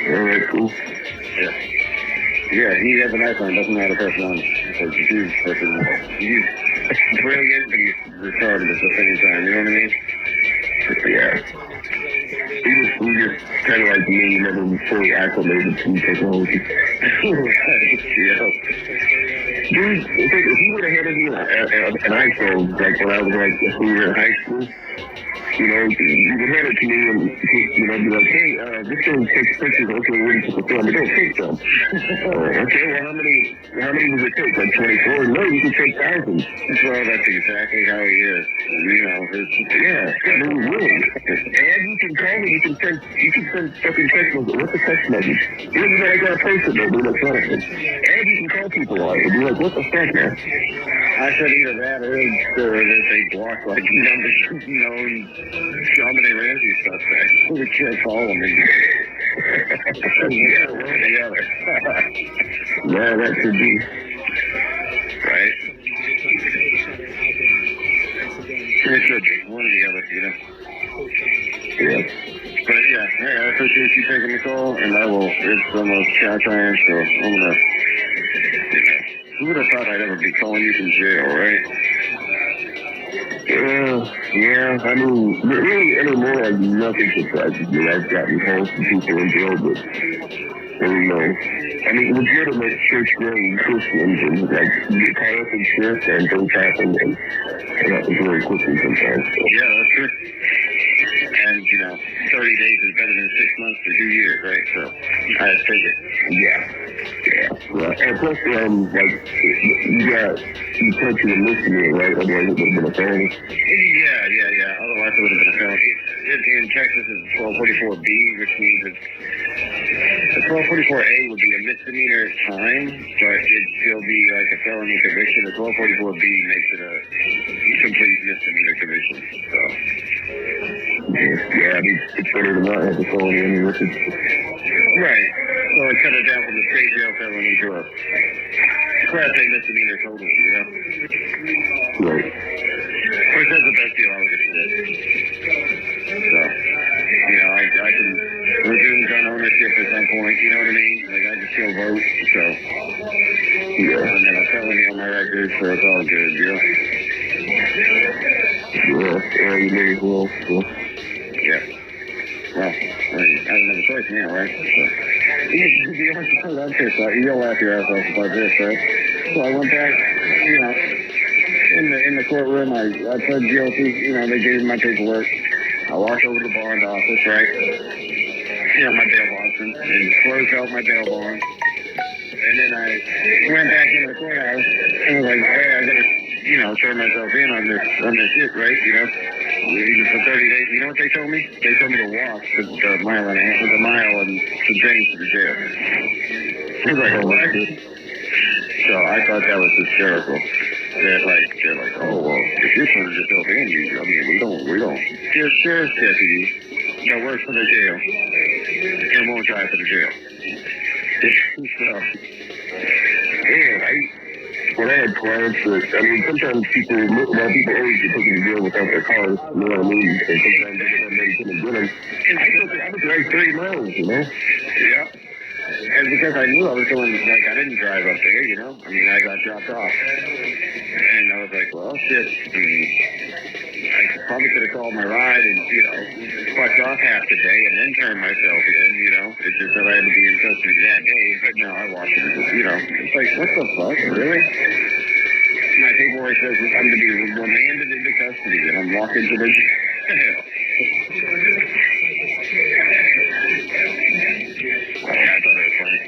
All right, cool. Yeah, he has an iPhone, doesn't know how to press 1. So he's brilliant, but he's retarded at the same time, you know what I mean? Yeah. He just kind of like me, never fully acclimated to technology. Yeah. Dude, if he would have handed me an iPhone, like when I was like a senior in high school, he would hand it to me and be like, hey, this thing takes pictures. Okay, we're going to put the film. Don't take them. Okay, well, how many does it take? Like 24? No, you can take thousands. Well, that's exactly how he is. Really. And you can call me. You can send fucking text messages. What's a text message? You don't even know I got to post it, though, do electronically. And you can call people on it and be like, what the fuck, man? I said either that or that they block like known Dominic Ramsey suspects. We can't call them anymore. Yeah, one or the other. Yeah, that could be. Right? It should be. One or the other, Yeah. But yeah, hey, I appreciate you taking the call, and I will. It's almost chow time, so I'm gonna. Who would have thought I'd ever be calling you from jail, right? Yeah, I mean, really anymore, nothing surprises me. I've gotten calls from people in jail, but And, I mean, legitimate church-going Christians, and, like, you get caught up in shit, and things happen, and it happens really quickly sometimes. So. Yeah, that's true. And, 30 days is better than 6 months to 2 years, right? So, I take it. Yeah. And plus, you touched a misdemeanor, right? Otherwise, it would have been a felony. Yeah. Otherwise, it would have been a felony. In Texas, it's 1244B, which means the 1244A would be a misdemeanor at time, but it'd still be like a felony conviction. The 1244B makes it a complete misdemeanor conviction. So. Yeah, it's better to not have a felony on your record. Right. So it cut it down from a straight jail felony to a Class A misdemeanor totally, Right. Which is the best deal I would get to get. So, I can resume gun ownership at some point, you know what I mean? Like, I can still vote, so. Yeah. I don't have a felony on my record, so it's all good, Yeah, you may as well. Yeah. Well, I don't have a choice now, right? So, you'll laugh your ass off about this, right? So I went back, in the courtroom, I pled guilty, they gave me my paperwork. I walked over to the bond office, right? My bail bondsman, and closed out my bail bond. And then I went back into the courthouse and was like, hey, I gotta, turn myself in on this shit, right? For 30 days. You know what they told me? They told me to walk the mile and a half, the mile and some change to the jail. I was like, oh, what? So I thought that was hysterical. They're like, oh, well, if you're turning yourself in, we don't. There's sheriff's deputies that work for the jail and won't drive for the jail. So, when I had clients that, sometimes people always get taken to jail without their cars, you know what I mean? And sometimes they don't make them get them. I was like 30 miles, Yeah. And because I knew I was going, I didn't drive up there, I got dropped off. And I was like, well, shit. I probably could have called my ride and, fucked off half the day and then turned myself in, It's just that I had to be in custody that day. But no, I watched it, It's like, what the fuck, really? My paperwork says I'm to be remanded into custody and I'm walking to the jail. I thought it was funny.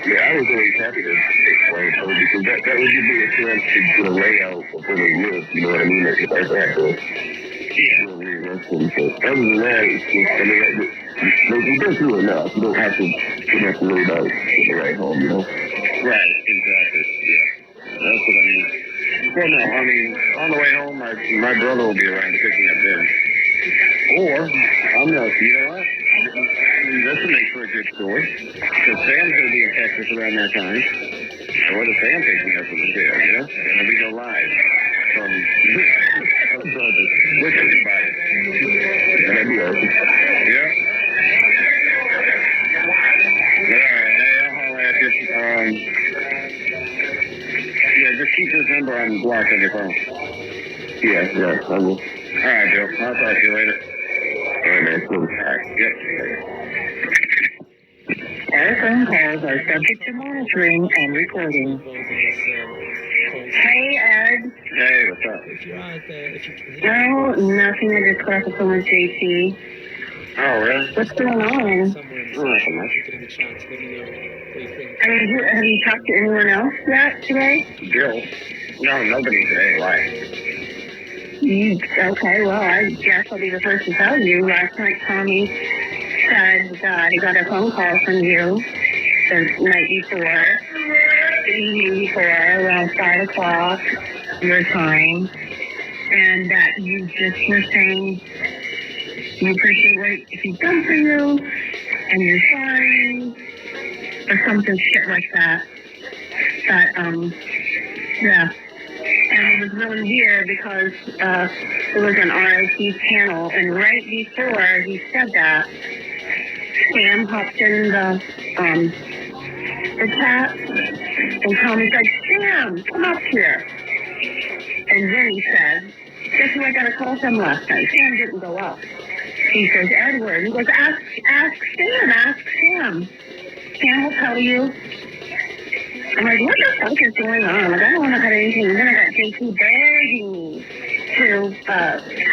Yeah, I was always happy to explain it because that would give me a chance to get a layout of where they live, you know what I mean? If I had to rearrest them. So other than that, it's just, you don't do enough. You don't have to worry about getting the right home, Right, exactly, yeah. That's what I mean. Well, no, on the way home, my brother will be around to pick me up then. Or, I'm not, you know what? This will make for a good story. Because Sam's going to be in Texas around that time. And what if Sam takes me up from the jail, And we go live from Wicked by it. That'd be awesome. Yeah. Alright, hey, I'll holler at you. Just keep this number on block on your phone. Yeah, I will. Alright, Bill. I'll talk to you later. Alright, man. Cool. Alright, yep. All phone calls are subject to monitoring and recording. Hey, Ed. Hey, what's up? Oh, nothing. I just got off the phone with JT. Oh, really? What's going on? Nothing much. Have you talked to anyone else yet today? Bill? No, nobody today. Why? Okay, well, I guess I'll be the first to tell you. Last night, Tommy said that he got a phone call from you the night before, the evening before, around 5 o'clock your time, and that you just were saying you appreciate what he's done for you, and you're sorry, or something shit like that. Yeah. And it was really weird because it was an RIP panel, and right before he said that, Sam hopped in the chat, and Tommy's like, Sam, come up here. And then he said, guess who I got a call from last night? Sam didn't go up. He says, Edward. He goes, ask Sam. Sam will tell you. I'm like, what the fuck is going on? Like, I don't want to cut anything. And then I got JP begging me to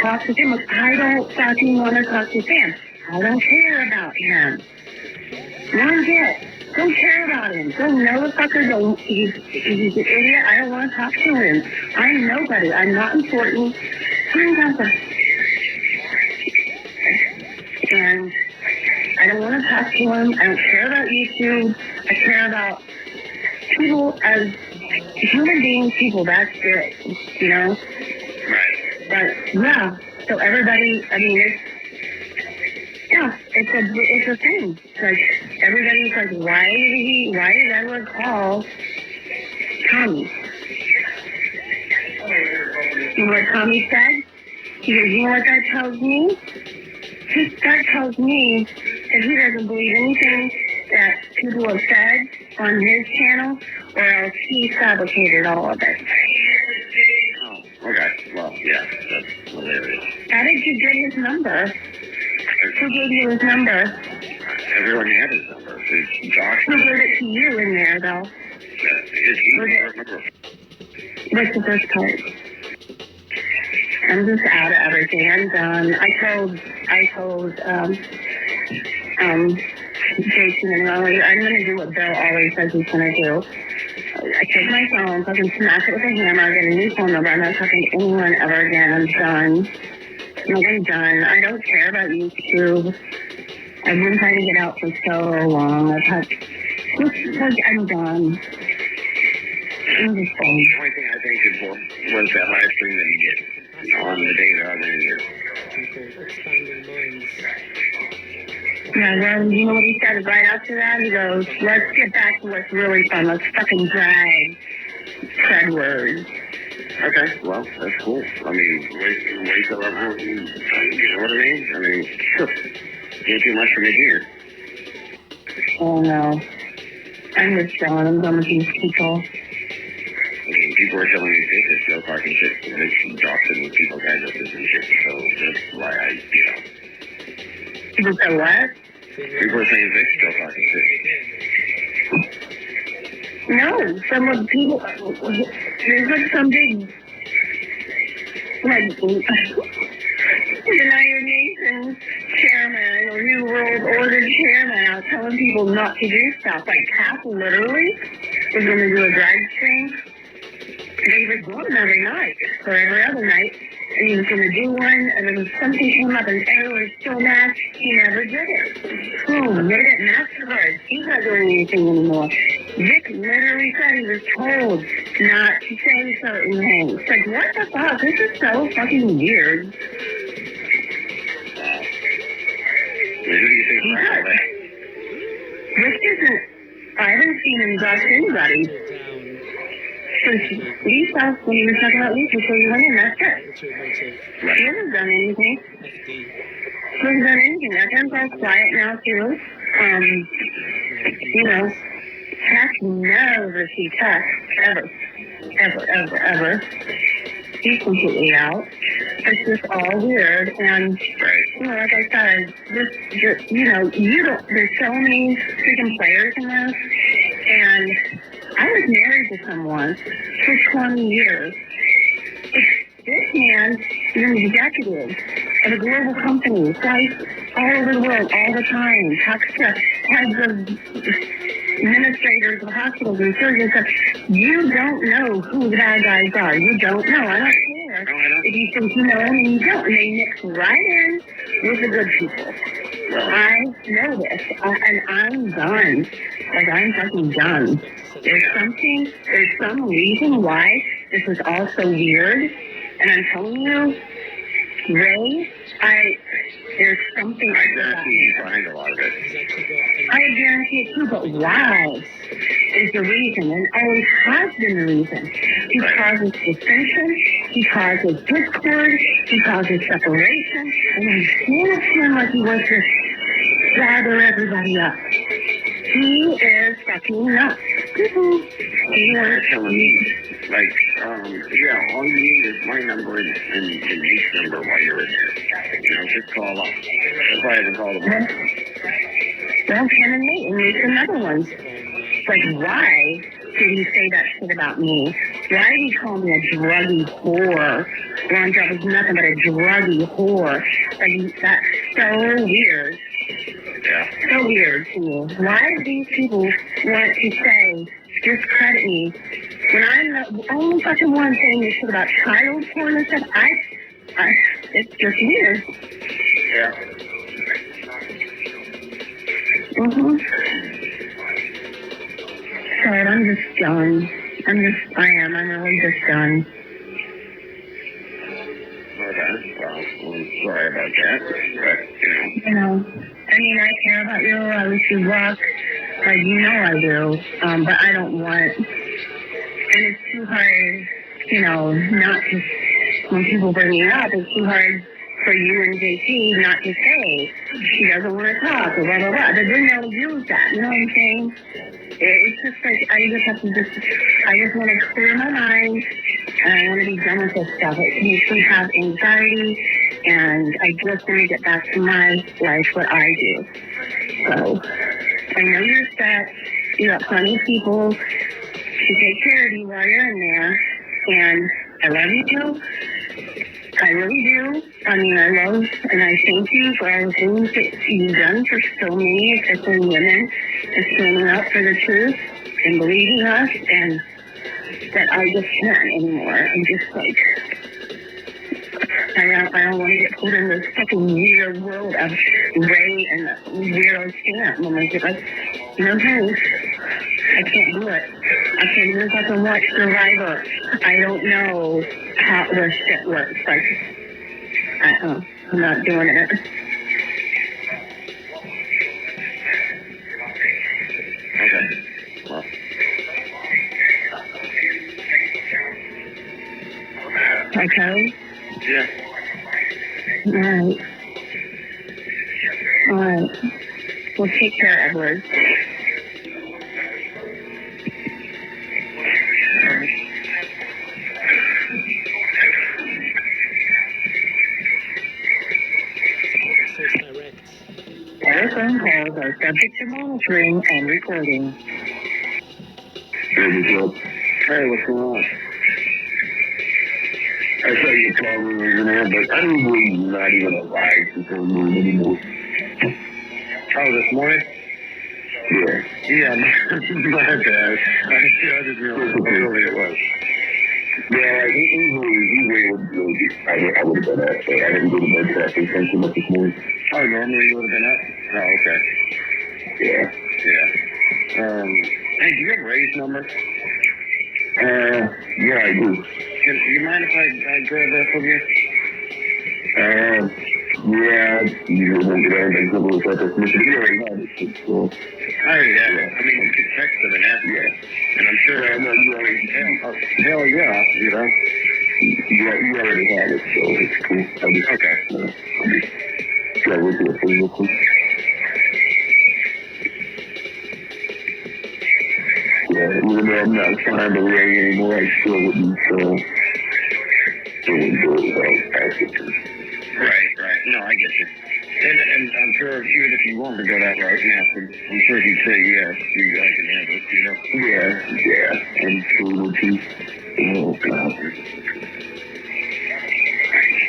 talk to Sam. Like, I don't fucking want to talk to Sam. I don't care about him. One bit. Don't care about him. Don't know the fucker. Don't. He's an idiot. I don't want to talk to him. I'm nobody. I'm not important. I'm nothing. And I don't want to talk to him. I don't care about YouTube. I care about people as human beings, people. That's it. You know? Right. But, yeah. So everybody, I mean, it's a thing. Like, everybody's like, why did Edward call Tommy? You know what Tommy said? He goes, you know what that tells me? That tells me that he doesn't believe anything that people have said on his channel, or else he fabricated all of it. Oh, okay. Well, yeah, that's hilarious. How did you get his number? Who gave you his number? Everyone had his number. It's Josh. Who gave it to you in there, though? His email number. What's the first part? I'm just out of everything. I'm done. I told Jason and Lily, I'm going to do what Bill always says he's going to do. I take my phone, fucking smash it with a hammer, get a new phone number. I'm not talking to anyone ever again. I'm done. I'm done. I don't care about YouTube. I've been trying to get out for so long. I'm done. I'm just done. The only thing I think is was that live stream that he did on the day the other year. Yeah, well, you know what he said right after that? He goes, let's get back to what's really fun. Let's fucking drag Predward. Okay, well, that's cool. I mean, wait till everyone, you know what I mean? I mean, ain't too much for me here. Oh, no. I'm just done. I'm done with these people. I mean, people are telling me this is still talking shit. It's doxing people's addresses and shit, so that's why I, you know. People say what? People are saying Vic's still talking shit. No, some of the people, there's like some big, like, United Nations chairman or New World Order chairman out telling people not to do stuff. Like, Cap literally was going to do a drag stream. They were doing them every night, or every other night, and he was going to do one, and then something came up, and everyone was still mad. He never did it. Boom, they didn't MasterCard. He's not doing anything anymore. Vic literally said he was told not to say certain things. Like, what the fuck? This is so fucking weird. Who do you think is right? Vic isn't, I haven't seen him dox anybody. Since Lisa, when he was talking about Lisa, so he went in, that's it. He hasn't done anything. He hasn't done anything. That guy's all quiet now, too. You know, Tech never see Tech, ever. He's completely out. It's just all weird, and, you know, like I said, there's so many freaking players in this, and I was married to someone for 20 years. This man is an executive of a global company, flies all over the world all the time, talks to heads of administrators of hospitals and surgeons. You don't know who the bad guys are. You don't know. I don't care if you think you know them and you don't. And they mix right in with the good people. I know this, and I'm done. Like, I'm fucking done. There's some reason why this is all so weird, and I'm telling you, Ray, there's something I guarantee he's behind a lot of it. I guarantee it too, but why is the reason, and always has been the reason. He causes dissension, he causes discord, he causes separation, and he can't seem like he wants to gather everybody up. He is fucking nuts. They're telling me Yeah, all you need is my number and Nate's number while you're in there. Just call up. That's why I haven't called them. Well, Ken and Nate, and Nate's another one. Like, why did he say that shit about me? Why did he call me a druggy whore? Blonde job is nothing but a druggy whore. Like, that's so weird. Yeah. So weird to me. Why do these people want to say, discredit me, when I'm the only fucking one saying this shit about child porn and stuff? It's just weird. Yeah. Sorry, I'm just done. I'm really just done. Okay. Well, I'm sorry about that. But, I mean, I care about you. I wish you luck. Like, I do. But I don't want... And it's too hard, not to... When people bring it up, it's too hard for you and JT not to say she doesn't want to talk or blah, blah, blah. But then they'll use that. You know what I'm saying? It's just like, I just want to clear my mind, and I want to be done with this stuff. It makes me have anxiety, and I just want to get back to my life, what I do. So, I know you're set. You got plenty of people to take care of you while you're in there, and I love you too. I really do. I mean, I love and I thank you for all the things that you've done for so many, especially women, and standing up for the truth and believing us, and that I just can't anymore. I'm just like, I don't want to get pulled in this fucking weird world of Ray and the weirdo stamp. I'm like, no thanks. I can't do it. I can't even fucking watch Survivor. I don't know how this shit works. Like, I'm not doing it. okay. Well. Okay? Yeah. All right. Well, take care, Edward. All phone calls are subject to monitoring and recording. Hey, what's going on? I saw you call me in there, but I'm really not even alive to tell you anymore. Oh, this morning? Yeah. Yeah, my bad. I didn't realize how early it was. Yeah, easily I would have been up, but I didn't go to bed till after 10 this morning. Oh, normally you would have been up? Oh, okay. Yeah. Hey, do you have Ray's number? Yeah, I do. Do you mind if I grab that from you? Yeah, you won't get anything to do with that. You already had it, so. I already have it. I mean, you could text them and ask them. Yeah. And I'm sure I know you already have. Hell yeah, You already have it, so it's cool. I'll just, okay. I'll just try with you real quick. Yeah, even though I'm not signed to Ray anymore, I still wouldn't do it without asking you. Right. No, I get you. And I'm sure even if you wanted to go that route and ask him, I'm sure he'd say yes, you guys can handle it, Yeah. I'm sure would too. Oh, God.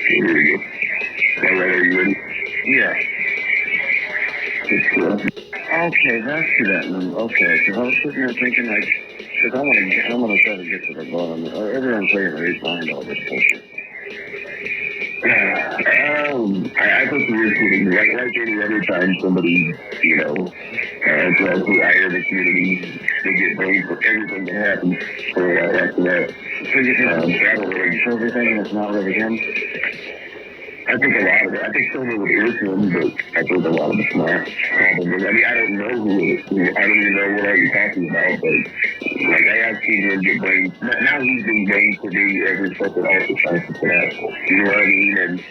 Here we go. All right, are you ready? Yeah. Okay, that's who that number. Okay, because I was sitting there thinking, like, because I want to try to get to the bottom. Everyone's saying right behind all this bullshit. I think we're sitting like any other time somebody, draws the eye of the community, they get blamed for everything that happens for a while after that. So you think that'll really show everything and it's not really him? I think a lot of it. I think some of it is him, but I think a lot of it's not. Probably. I mean, I don't know who it is. I don't even know what are you talking about, but like I have seen him get blamed. Now he's been blamed for being every fucking also trying to put out. You know what I mean? And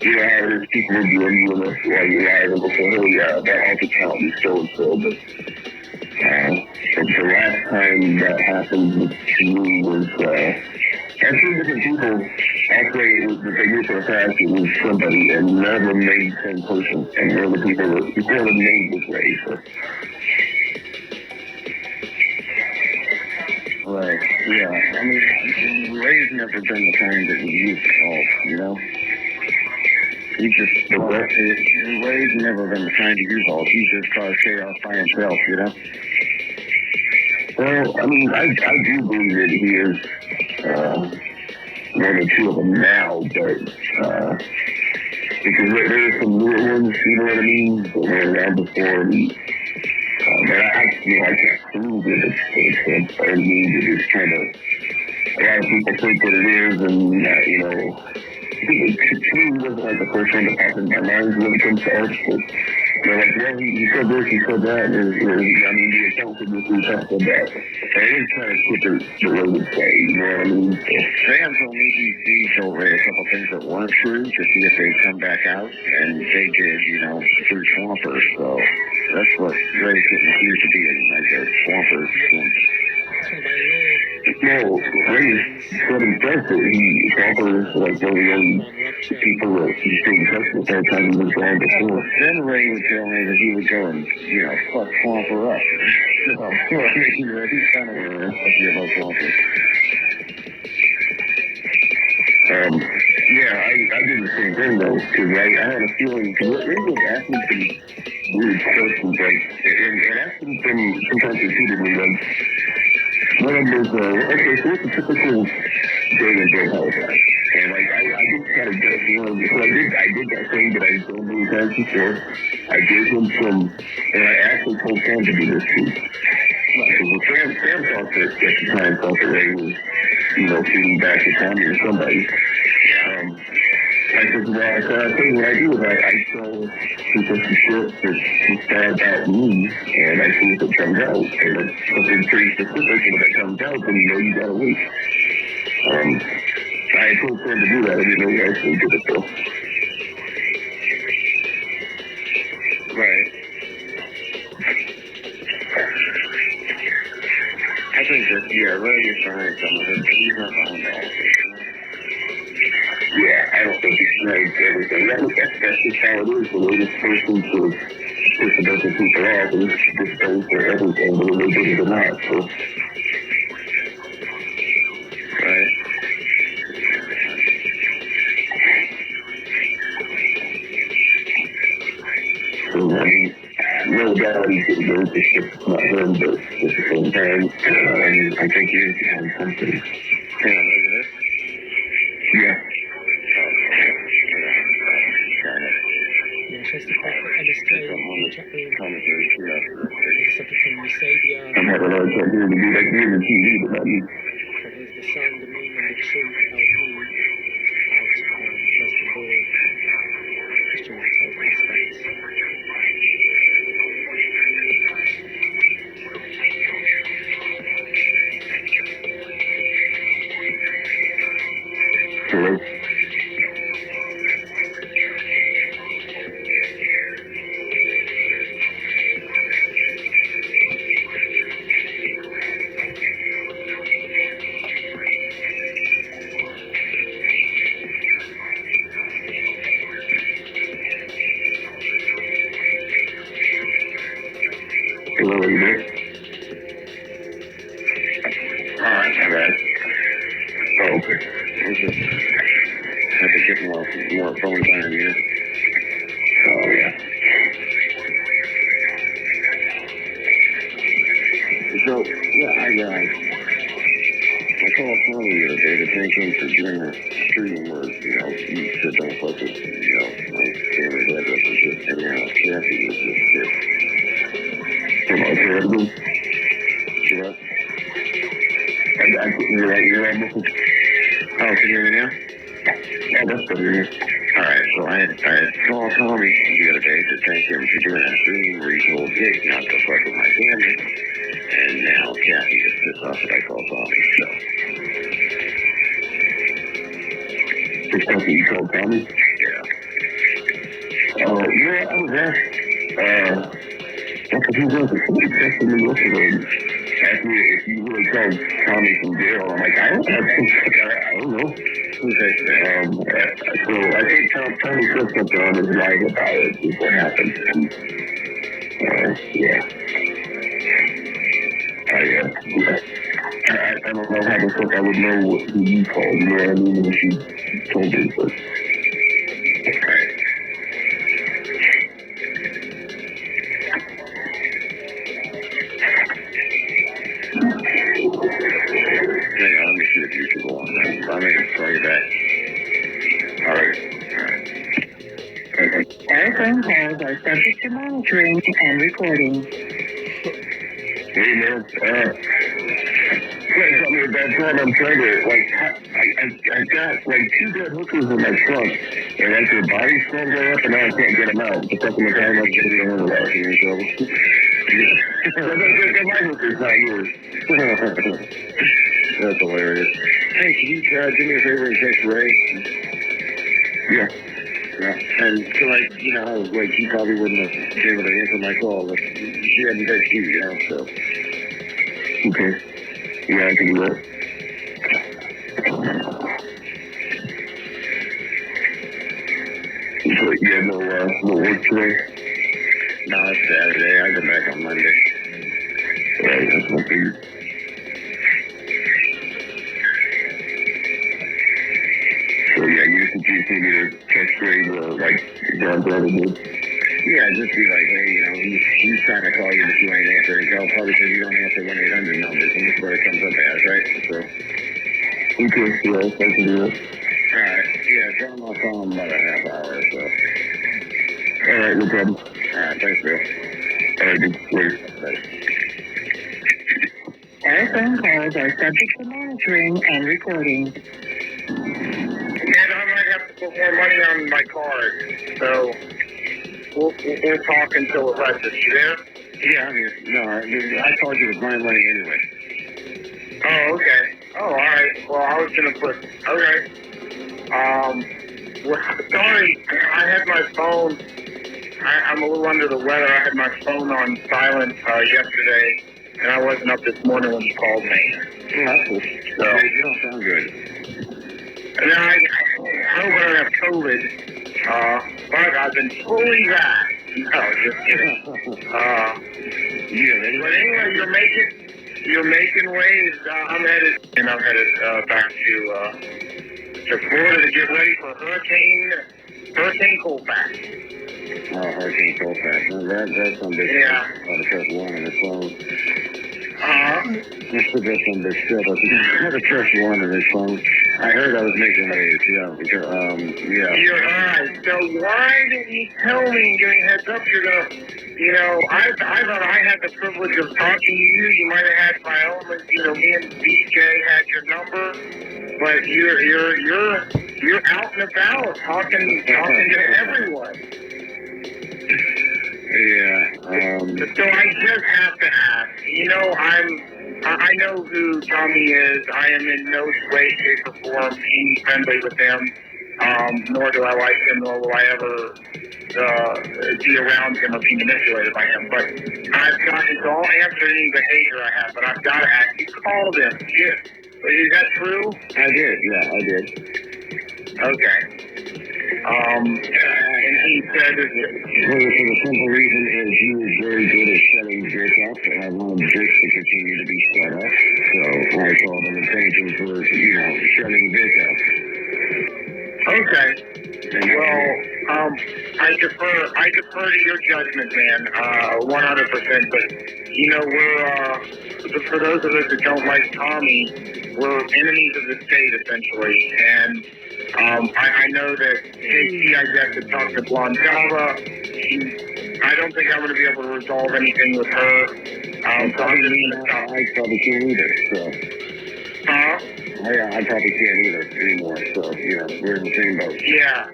you know how there's people who do you while you're alive and go, oh yeah, that also count is so and so, but I the last time that happened to me was, I've seen different people say it was that they knew for a fact it was somebody, and none of them named the same person, and one of the people that before them named was Ray, so. Right, yeah, I mean, Ray's never been the kind that would use salt, you know? He just, Ray's never been the kind to use salt, he just caused chaos by himself, you know? Well, I mean, I do believe that he is, one or two of them now, but, because there are some newer ones, you know what I mean, that were around before, and I can't prove that it's him, or I mean, it's kind of, a lot of people think that it is, and, you know, I think to me, he wasn't like the first one that popped in my mind when it comes to art, but they're like, well, he said this, he said that, and, I mean, the account could just be said that. And it is kind of quicker the way to say, you know what I mean? Sam told me he told Ray a couple things that weren't true to see if they'd come back out, and they did, you know, through Swampers, so that's what Ray's getting accused of being, like a Swampers. No, Ray said himself that Swampers, like, one of the only people that he stayed in touch with that time he was gone before. Then Ray would tell me that he would go and, you know, fuck Swamper up. So, I mean, he's kind of lucky about Swamper. Yeah, I did the same thing though, because I had a feeling, because Ray was asking some weird questions, like, and asking them sometimes repeatedly, like, one of them was, okay, so what's a typical day in Bill Halifax? And like, I just kind of get a feeling, because I did that thing that I've done many times before. I gave him some, and I actually told Sam to do this too. Because Sam thought that at the time, thought that Ray was, you know, feeding back to Tommy or somebody. I said, well, I tell you what I do is I tell people some shit that's bad about me, and I see if it comes out. And it's something pretty specific, and if it comes out, then you know you gotta wait. I told Sam to do that. I didn't know he actually did it though. Right. I think that, yeah, Ray is trying some of it, but he's not behind all of it. Yeah, I don't think he's trying everything. That's just how it is. The latest person to piss a bunch of people off is just going for everything, whether they did it or not. So. Right. So, I mean, no doubt he's getting those shit, not him, but at the same time, I think he is behind something. Yeah, look at this. Yeah. I'm having a hard time hearing you like me on TV, but not you. So here's the sun, the moon, and the truth LP out across the board. Just trying to tell aspects. Hello? Hello, are you there? Alright, my bad. Oh, okay. Have to get more phone time here. Oh, yeah. So, yeah, I called Tony the other day to thank him for doing a stream where, you know, he said don't fuck with, you know, my family address and shit, and now Kathy was just shit. Come on, say that again. See that? I couldn't hear that. You're almost... Oh, can you hear me now? Oh, that's better, yeah. Alright, so I had called Tommy the other day to thank him for doing that stream where he told Jake not to fuck with my family. And now Kathy is pissed off that I called Tommy, so. Pissed off that you called Tommy? Yeah. Yeah, I was asked, That's what he was. Somebody texted me yesterday, asked me if you really called Tommy from jail. I'm like, I don't know. Who said that? So I think Tommy said something on his live about it, is what happened. And, yeah. I don't know how the fuck I would know who you called, you know what I mean, if you told me, but... Alright. Hang on, let me see if you can go on that. I may call you back. Alright. All phone calls are subject to monitoring and recording. Hey, man, I got me a bad time. I'm trying to, like, I got, like, 2 dead hookers in my trunk, and, like, their bodies still go up, and now I can't get them out. The fucking time I'm getting them out. You're in trouble. They're my hookers, not yours. That's hilarious. Hey, can you do me a favor and text Ray? Yeah. Yeah. And so, like, you know, how, like, he probably wouldn't have been able to answer my call, but she hadn't texted you, you know, so. Okay. Yeah, I can do that. So, you have no work today? No, it's Saturday. I go back on Monday. Right, that's my figure. So, yeah, you just need me to text Ray, like, John Brother did? Yeah, just be like, hey, you know, he's trying to call you, but you ain't answering. He'll probably say you don't answer 1-800 numbers, and that's what it comes up as, right? So. Okay, yeah, I can do that. Alright, yeah, tell him I'll call him about a half hour or so. Alright, no problem. Alright, thanks, Bill. Alright, dude, later. Bye. All phone calls are subject to monitoring and recording. And I might have to put more money on my card, so we'll talk until it lets us. You there? Yeah, I'm here. No, I told you it was my money anyway. Oh, okay. Oh, all right. Well, I was gonna put. Okay. Well, sorry, I had my phone. I'm a little under the weather. I had my phone on silent yesterday, and I wasn't up this morning when you called me. Oh, that's cool. So you don't sound good. And I hope I don't have COVID, but I've been fully vaxxed. No, just kidding. Yeah, But anyway, you're making waves. I'm headed back to Florida to get ready for Hurricane Colfax. Oh, Hurricane Colfax. That's on big. Yeah. On the first one on his phone. That's the best on big stuff. I had the first one on his phone. I heard I was making waves, yeah. Because, yeah. You're alright. So why didn't you tell me and give me a heads up you're gonna, you know, I thought I had the privilege of talking to you. You might have had my own, you know, me and BJ had your number, but you're out and about talking to everyone. Yeah. So I just have to ask. You know, I know who Tommy is. I am in no way, shape, or form being friendly with him. Nor do I like him, nor will I ever be around him or be manipulated by him. But I've got, it's all answering any behavior I have, but I've got to ask. You called him. Yeah. Is that true? I did, yeah, I did. Okay. And he said that... For the simple reason is he was very good at shutting Dick up, and I wanted Dick to continue to be shut up. So I called him and thanked him for, you know, shutting Dick up. Okay. Well, I defer to your judgment, man, 100%. But you know, we're for those of us that don't like Tommy, we're enemies of the state essentially. And I know that JC, I guess, had talked to Blonde Java. I don't think I'm going to be able to resolve anything with her. So I'm just going to stop. I probably can't either. So. Huh? Yeah, I probably can't either anymore. So, you know, we're in the same boat. Yeah.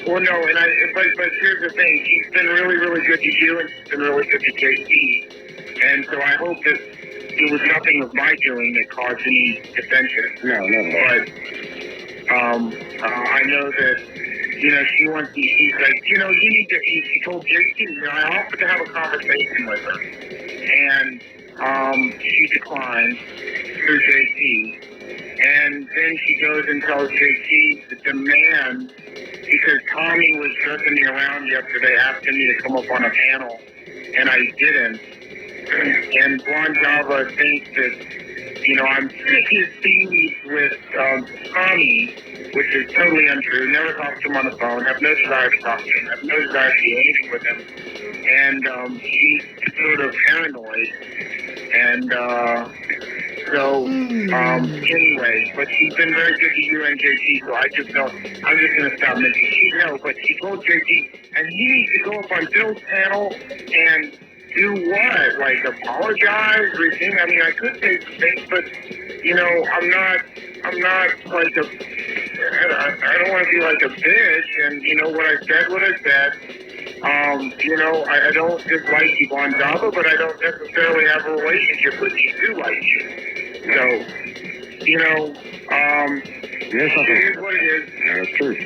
Well, no, and but here's the thing. She's been really, really good to you, and she's been really good to JC. And so I hope that it was nothing of my doing that caused any dissension. No, never. But I know that you know, she's like, you know, you need to, she told JT, you know, I offered to have a conversation with her. And she declined through JT. And then she goes and tells JT to demand, because Tommy was jerking me around yesterday, asking me to come up on a panel, and I didn't. And Blonde Java thinks that, you know, I'm sick as thieves with Tommy, which is totally untrue. Never talked to him on the phone, have no desire to talk to him, have no desire to do anything with him. And she's sort of paranoid. And so, anyway, but she's been very good to you and JT, so I just don't, I'm just going to stop mentioning. But she told JT, and he needs to go up on Bill's panel and do what? Like, apologize, rethink? I mean, I could say some things, but, you know, I'm not like I don't want to be like a bitch, and, you know, what I said. You know, I don't dislike you on Java, but I don't necessarily have a relationship with you who like you. So, you know, it is what it is. Yeah, that's true.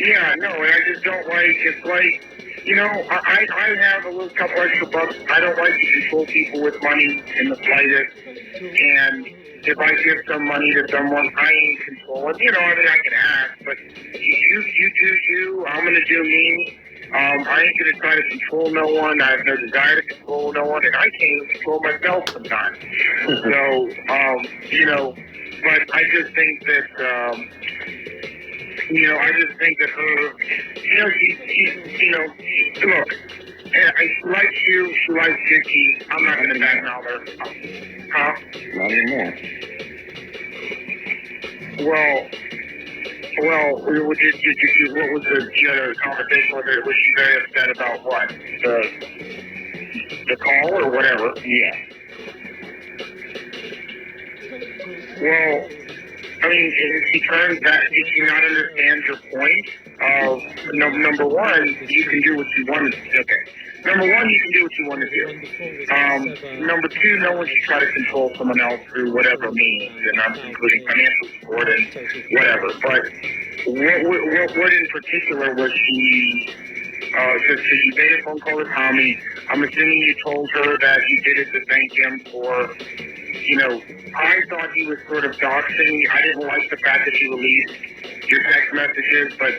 Yeah, no, and I just don't like, it's like, you know, I have a little couple extra bucks. I don't like to control people with money in the slightest. And if I give some money to someone, I ain't controlling. You know, I mean, I can ask, but you do you. I'm going to do me. I ain't going to try to control no one. I have no desire to control no one, and I can't even control myself sometimes. So, you know, but I just think that, you know, her, you know, she's, you know, look, she likes you, she likes Vicky. I'm not going to badmouth her. Huh? Not anymore. Well, what was you had a conversation with her? Was she very upset about what? The call or whatever? Yeah. Well, I mean, if she turns that, did she not understand your point of, number one, you can do what you want to do. Okay. Number one, you can do what you want to do. Number two, no one should try to control someone else through whatever means, and I'm including financial support and whatever. But what in particular was she, so you made a phone call to Tommy. I'm assuming you told her that you did it to thank him for, you know, I thought he was sort of doxing me. I didn't like the fact that you released your text messages, but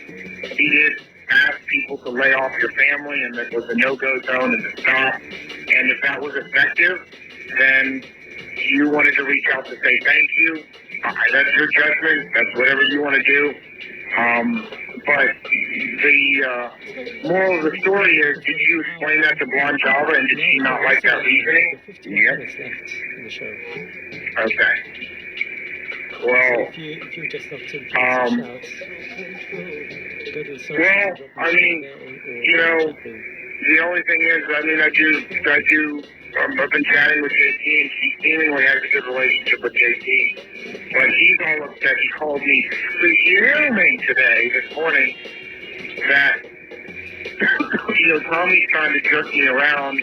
he did ask people to lay off your family, and that was a no-go zone and to stop. And if that was effective, then you wanted to reach out to say thank you. That's your judgment. That's whatever you want to do. But the moral of the story is, did you explain that to Blonde Java, and did she not like that reasoning? Yep. Okay. Well, if you just love to well, I mean, you know, the only thing is, I mean, I've been chatting with JT, and she seemingly has a good relationship with JT, but he's all upset. He called me fuming today, this morning, that, you know, Tommy's trying to jerk me around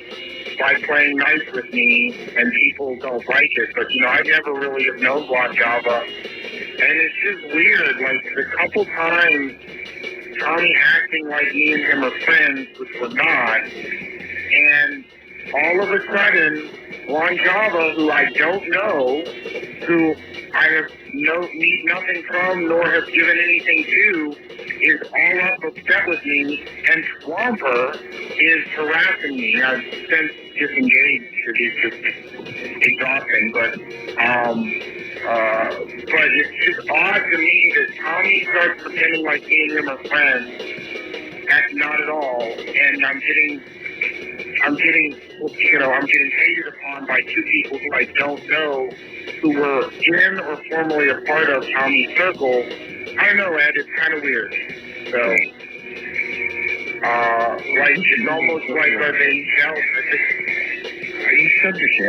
by playing nice with me, and people don't like it. But, you know, I never really have known Blonde Java, and it's just weird. Like, the couple times Tommy acting like me and him are friends, which we're not, and all of a sudden, Blonde Java, who I don't know, who I have need nothing from, nor have given anything to, is all up upset with me, and Swamper is harassing me. I've since disengaged because he's just exhausting, but it's just odd to me that Tommy starts pretending like me and him are friends. That's not at all, and I'm getting hated upon by two people who I don't know, who were in or formerly a part of Tommy's circle. I don't know, Ed, it's kind of weird. So, like, it's almost like, are they jealous? Are you subject to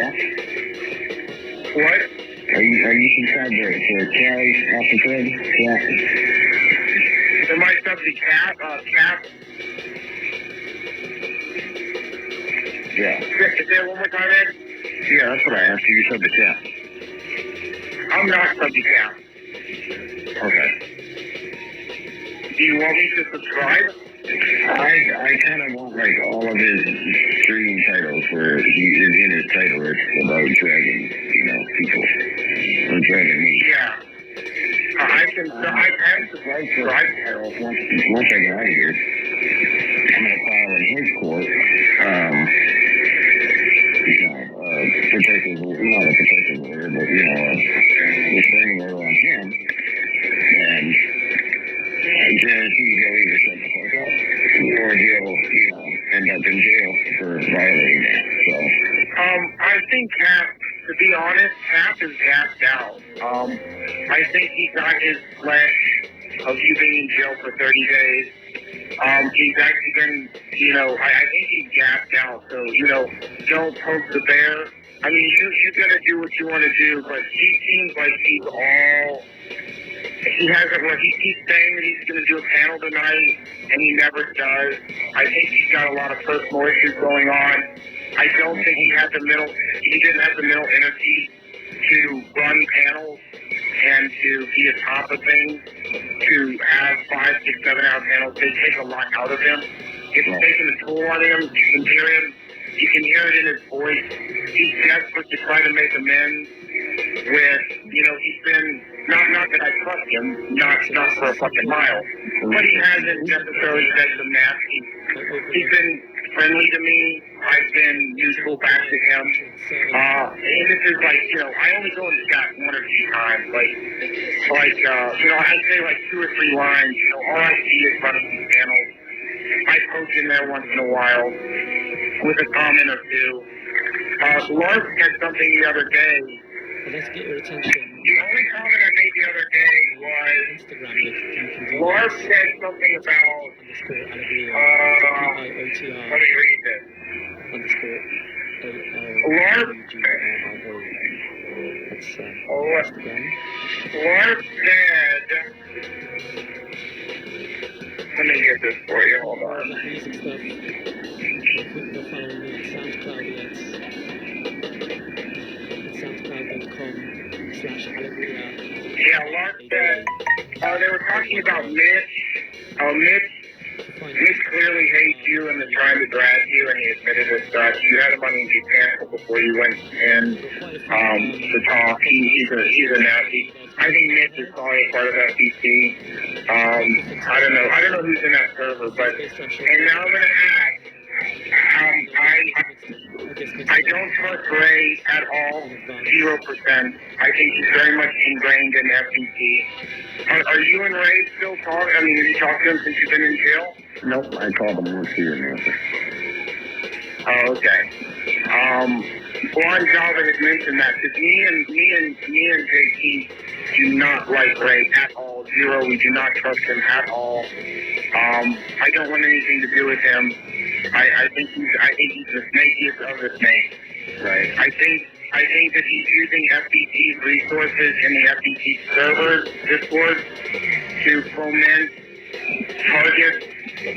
What? Are you subject to carry off the grid? Yeah. Am I subject cat? Yeah. Say it one more time, Ed? Yeah, that's what I asked you. You said the cat. I'm not subject cat. Okay. Do you want me to subscribe? I kind of want like all of his streaming titles where he is in his title. It's about dragging, people or dragging me. Yeah. I can subscribe titles Once I get out of here, I'm gonna file in his court. Protective, not a protective order, but restraining order on him, and guarantee he'll either shut the fuck up or he'll, end up in jail for violating that. So, I think Cap, to be honest, Cap is gassed out. I think he got his flesh of you being in jail for 30 days. He's actually been, I think he's gassed out. So, don't poke the bear. I mean, you gotta do what you want to do, but he seems like he hasn't, he keeps saying that he's going to do a panel tonight, and he never does. I think he's got a lot of personal issues going on. I don't think he didn't have the mental energy to run panels and to be on top of things, to have 5, 6, 7 hour panels. They take a lot out of him. It's taking a toll on him. You can hear him. You can hear it in his voice. He's desperate to try to make amends with, he's been, not that I trust him, not for a fucking mile, but he hasn't necessarily said some nasty. He's been friendly to me. I've been neutral back to him. And this is like, I only go in the chat 1 or 2 times. I say like 2 or 3 lines. All I see is running these panels. I poke in there once in a while with a comment or two. Lark said something the other day. Let's get your attention. The only comment I made the other day was Instagram, you can do Lark this. said something about Underscore Alegria. let me read this. Underscore Lark That's Lark Instagram. said, let me get this for you, hold on. That music stuff. Go follow me on SoundCloud. SoundCloud.com/Alegria. Yeah, Lark said, they were talking about Mitch. Mitch clearly hates you and is trying to drag you, and he admitted as such. You had him on the panel before you went in to talk. He's a nasty. I think Mitch is probably a part of FBC. I don't know who's in that server, but and now I'm gonna add. I don't trust Ray at all, 0%. I think he's very much ingrained in FBC. Are you and Ray still talking? I mean, have you talked to him since you've been in jail? nope, I called him once here and answer. Oh, okay. Juan Java had mentioned that because me and JT do not like Ray at all. 0. We do not trust him at all. I don't want anything to do with him. I think he's the snakiest of the snakes. Right. I think that he's using FBT's resources in the FBT servers, Discord, to foment targets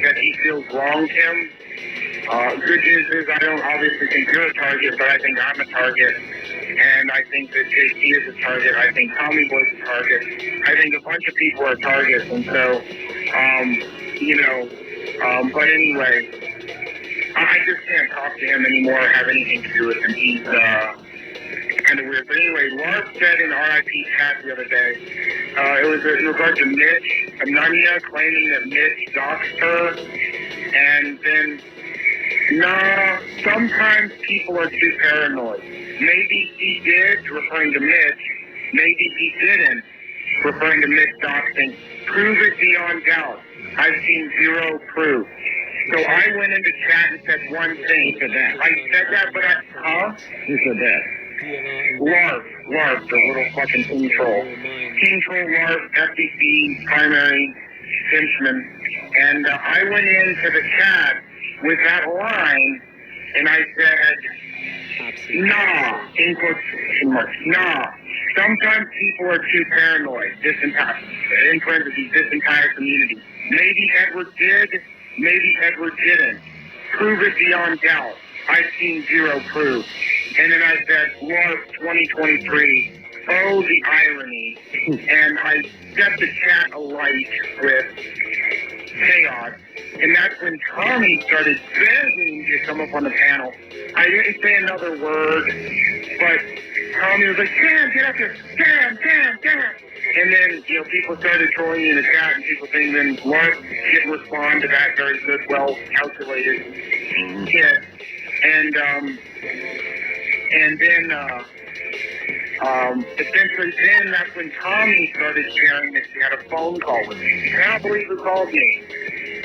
that he feels wronged him. Good news is I don't obviously think you're a target, but I think I'm a target. And I think that JT is a target. I think Tommy Boy's a target. I think a bunch of people are targets. And so, but anyway, I just can't talk to him anymore or have anything to do with him. He's kind of weird. But anyway, Lark said in RIP chat the other day, it was in regard to Mitch, Anunia claiming that Mitch doxed her. And then, no, sometimes people are too paranoid. Maybe he did, referring to Mitch. Maybe he didn't, referring to Mitch doxing. Prove it beyond doubt. I've seen 0 proof. So I went into chat and said one thing. Who said that? I said that, but Who said that? Lark, the little fucking team troll. Team troll Lark, FBC, primary, Finchman. And I went into the chat with that line, and I said, nah, in quotation marks, nah. Sometimes people are too paranoid, in parentheses, this entire community. Maybe Edward did, maybe Edward didn't. Prove it beyond doubt. I've seen 0 proof. And then I said, Lark 2023, oh, the irony. And I set the chat alight with chaos. And that's when Tommy started begging to come up on the panel. I didn't say another word, but Tommy was like, Cam, get up here. Cam. And then, people started trolling in the chat, and people saying then Lark didn't respond to that very good, well-calculated hit. And then, essentially then that's when Tommy started sharing that he had a phone call with me. I can't believe who called me.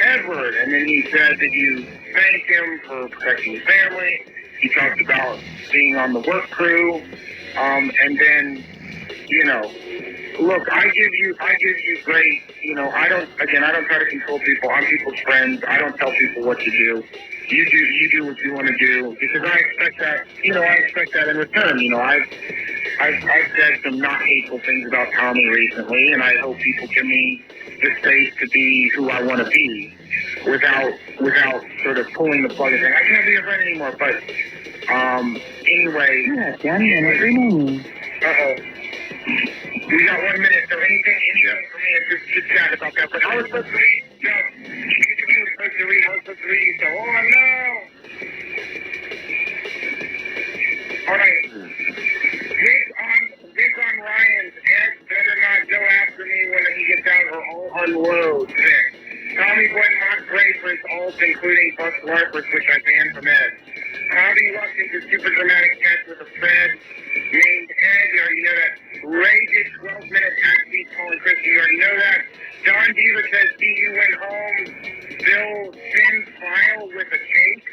Edward. And then he said that you thanked him for protecting his family. He talked about being on the work crew. And then, look, I give you great, I don't try to control people. I'm people's friends. I don't tell people what to do. You do what you want to do, because I expect that in return. I've said some not hateful things about Tommy recently, and I hope people give me the space to be who I want to be without sort of pulling the plug and saying, I can't be your friend anymore. But anyway. Yes, 1 minute remaining. We got 1 minute, so anything for me is just chat about that. But I was supposed to read, so, oh no! Alright. Vic on Ryan's, Ed better not go after me when he gets out or I'll unload Vic. Tommy Boy not great for his alts, including Bus Larpers, which I banned from Ed. Tommy lucked into super dramatic catch with a Fred named Ed, you already know that. Ray did 12-minute hack beat calling Chris, you already know that. Don Diva says DU went home. Bill Sin file with a cake.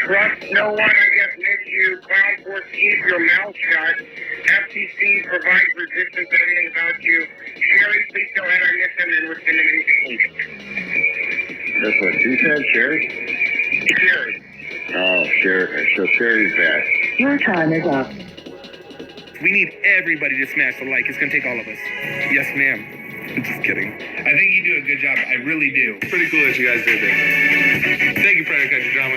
Trust no one, I guess, miss you. Clown Force, keep your mouth shut. FTC provides resistance to everything about you. Sherry, please tell Ed I miss him and we're sending him cake. That's what she said, Sherry? Sherry. Oh, Sherry. So Sherry's back. Your time is up. We need everybody to smash the like. It's going to take all of us. Yes, ma'am. I'm just kidding. I think you do a good job. I really do. Pretty cool that you guys did this. Thank you, Predator Country Drama.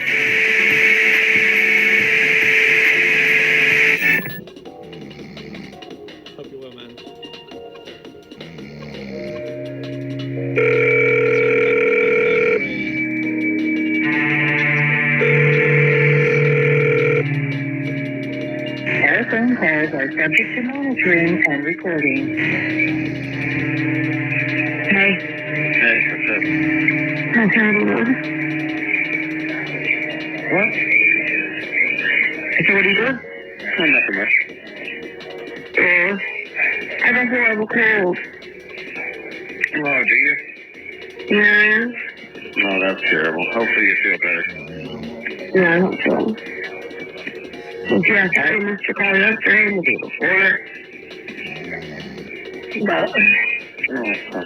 Hope you will, man. Telephone calls are subject to monitoring and recording. Hey. Hey, what's up? How's everyone? What? So what are you doing? Oh, nothing much. I have a horrible cold. Oh, do you? Yeah. Oh, that's terrible. Hopefully you feel better. Yeah, I hope so. Yeah, I missed your call yesterday and the day before. But Oh, that's fine.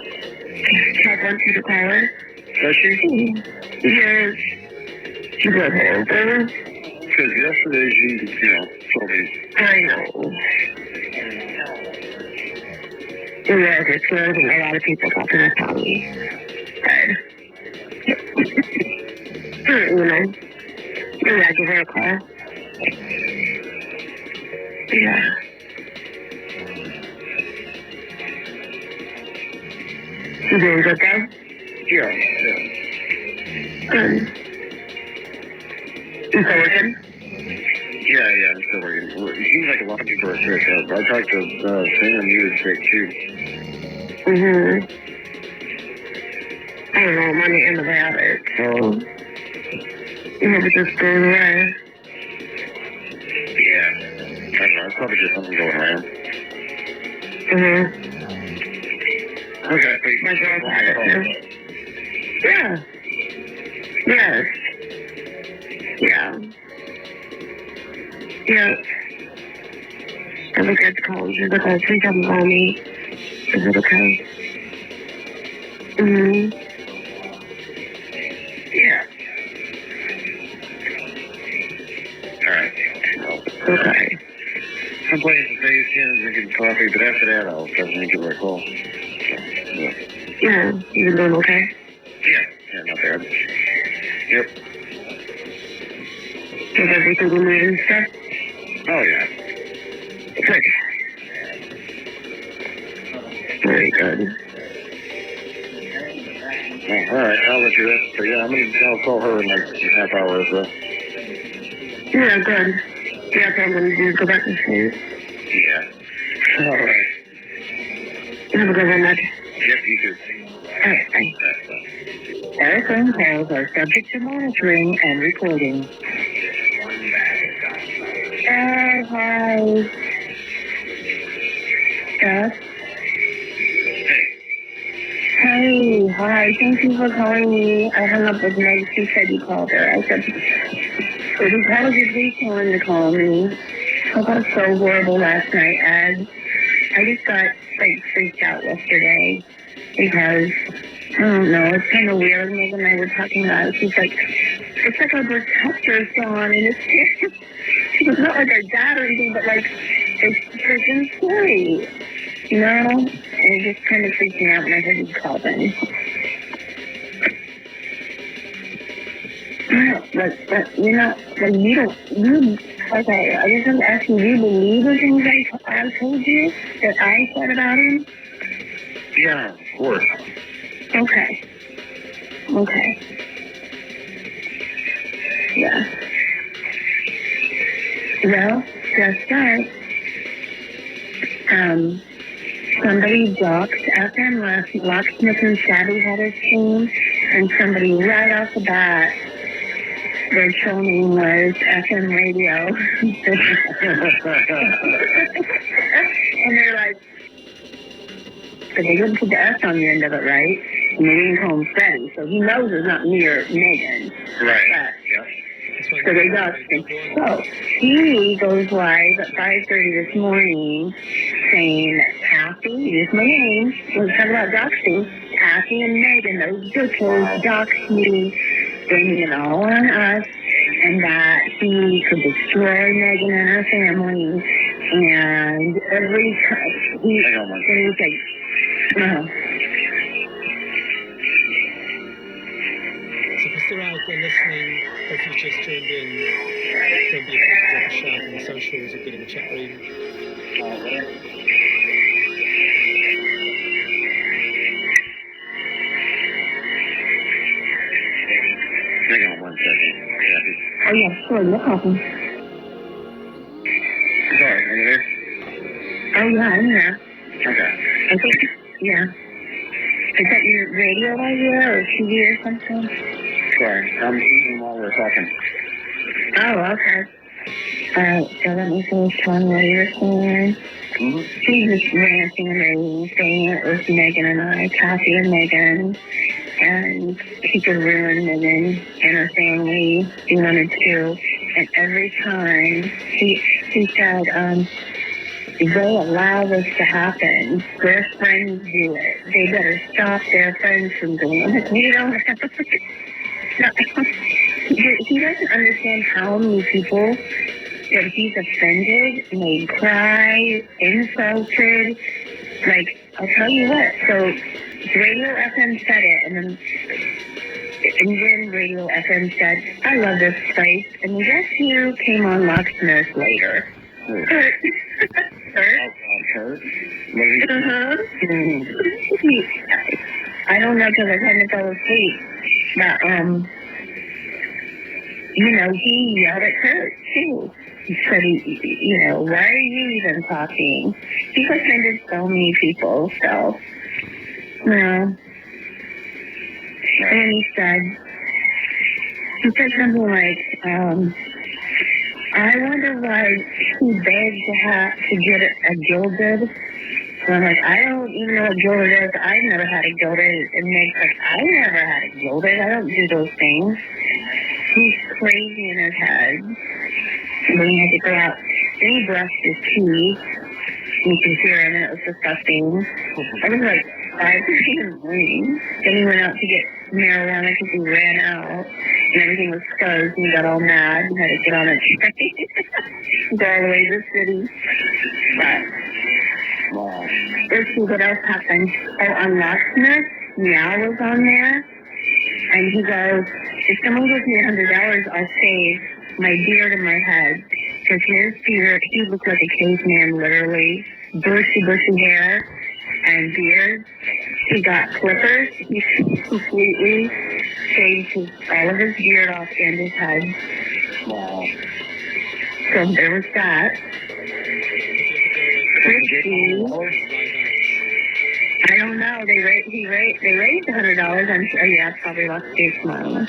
Kat wants you to call her. Does she? Yes. She's at home, brother. Because yesterday she, told me. I know. Yeah, it's good. And a lot of people talking to Tommy. Good. Maybe I'll give her a call. Yeah. You doing good though? Yeah. Good. You still working? Yeah, I'm still working. It seems like a lot of people are sick. I talked to Sam, he was sick too. I don't know, I'm on the end of it, so you hope it just goes away. Yeah. I don't know, it's probably just something going around. Okay, but My girl's had it too. Yeah. Yes. Yeah. Yeah. I look at the calls. She's like, please have them call me. Is it okay? Yeah. Alright. Okay. I'm playing some face and drinking coffee, but after that I'll definitely give her a call. So, yeah. Yeah. You been doing okay? Yeah, not bad. Yep. Is everything you need and stuff? Oh, yeah. Good. very good. All right, I'll let you rest. So yeah, I'll call her in like a half hour or so. Yeah, good. Yeah, probably do go back to sleep. Yeah. All right. Have a good one, Matt. Yep, you too. All right, bye. All phone calls are subject to monitoring and recording. Hi. Yes? Hey, hi. Thank you for calling me. I hung up with Meg. She said you called her. I said, it was probably please tell him to call me. I got so horrible last night, Ed. I just got, freaked out yesterday because, I don't know, it's kind of weird. Meg and I were talking about it. She's like, it's like a protector song, and it's not like our dad or anything, but, it's freaking scary. You know? And it just kind of freaked me out when I heard you call them. But you know, okay, I just want to ask you, do you believe the things I told you that I said about him? Yeah, of course. Okay. Yeah. Well, just that. Somebody doxed FM Locksmith and Savvy had his team, and somebody right off the bat, their show name was FM Radio. And they're like, but they didn't put the S on the end of it, right? And they didn't call him Freddie, so he knows it's not me or Megan. Right. But, Yeah. so they doxed him. So he goes live at 5:30 this morning saying that Kathy, use my name, we're talking about doxing, Kathy and Megan, those bitches doxed me, blaming it all on us, and that he could destroy Megan and her family, and every time he was like, So if you're still out there listening, or if you've just tuned in, don't be afraid to drop a shout on the socials or get in the chat room. Hang on 1 second, Kathy. oh yeah, sure, no problem. Sorry, are you there? Oh yeah, I'm here. Okay. I think, yeah. Is that your radio right here, or TV or something? Sorry, I'm eating while we're talking. Oh, okay. Alright, so let me finish telling what you were saying. She was ranting and raving, saying it was Megan and I, Kathy and Megan, and he could ruin Megan and her family. He wanted to. And every time he said, they allow this to happen. Their friends do it. They better stop their friends from doing it. We don't have to. He doesn't understand how many people that he's offended, made cry, insulted. I'll tell you what. So Radio FM said it, and then Radio FM said, I love this place. And guess who came on Locksmith later? Kurt. Kurt? I don't know because I kind of fell asleep. But, he yelled at Kurt, too. He said, why are you even talking? He offended so many people, so, no. And he said something like, I wonder why he begged to get a gilded. And I'm like, I don't even know what gilded is. I've never had a gilded. And Meg's like, I never had a gilded. I don't do those things. He's crazy in his head. Then he had to go out. Then he brushed his teeth. You can hear him, and it was disgusting. It was like 5:30 in the morning. Then he went out to get marijuana because he ran out. And everything was closed, and he got all mad and had to get on a train. Go all the way to the city. But, let's see what else happened. Oh, on Locksmith, Meow was on there. And he goes, if someone gives me $100, I'll shave my beard and my head. Because his beard, he looked like a caveman, literally. Bushy hair. and beard. He got clippers. He completely shaved all of his beard off and his head. Wow. So there was that. Christy, I don't know. They raised $100. I'm sure. Yeah, probably lost Dave's smile.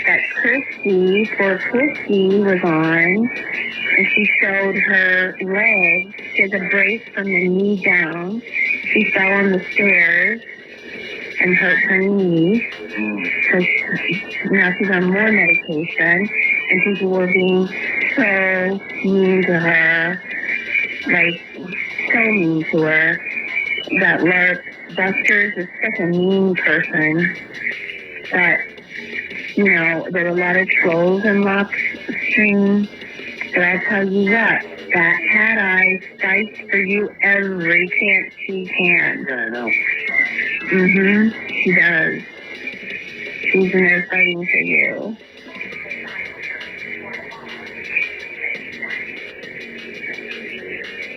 That Christy, poor Christy, was on, and she showed her legs. She has a brace from the knee down. She fell on the stairs and hurt her knee. So now she's on more medication, and people were being so mean to her, like so mean to her. That Lark Busters is such a mean person that, you know, there were a lot of trolls in Locke's stream. But I'll tell you what, that Cat Eye fights for you every chance she can. Yeah, I know. She does. She's in there fighting for you.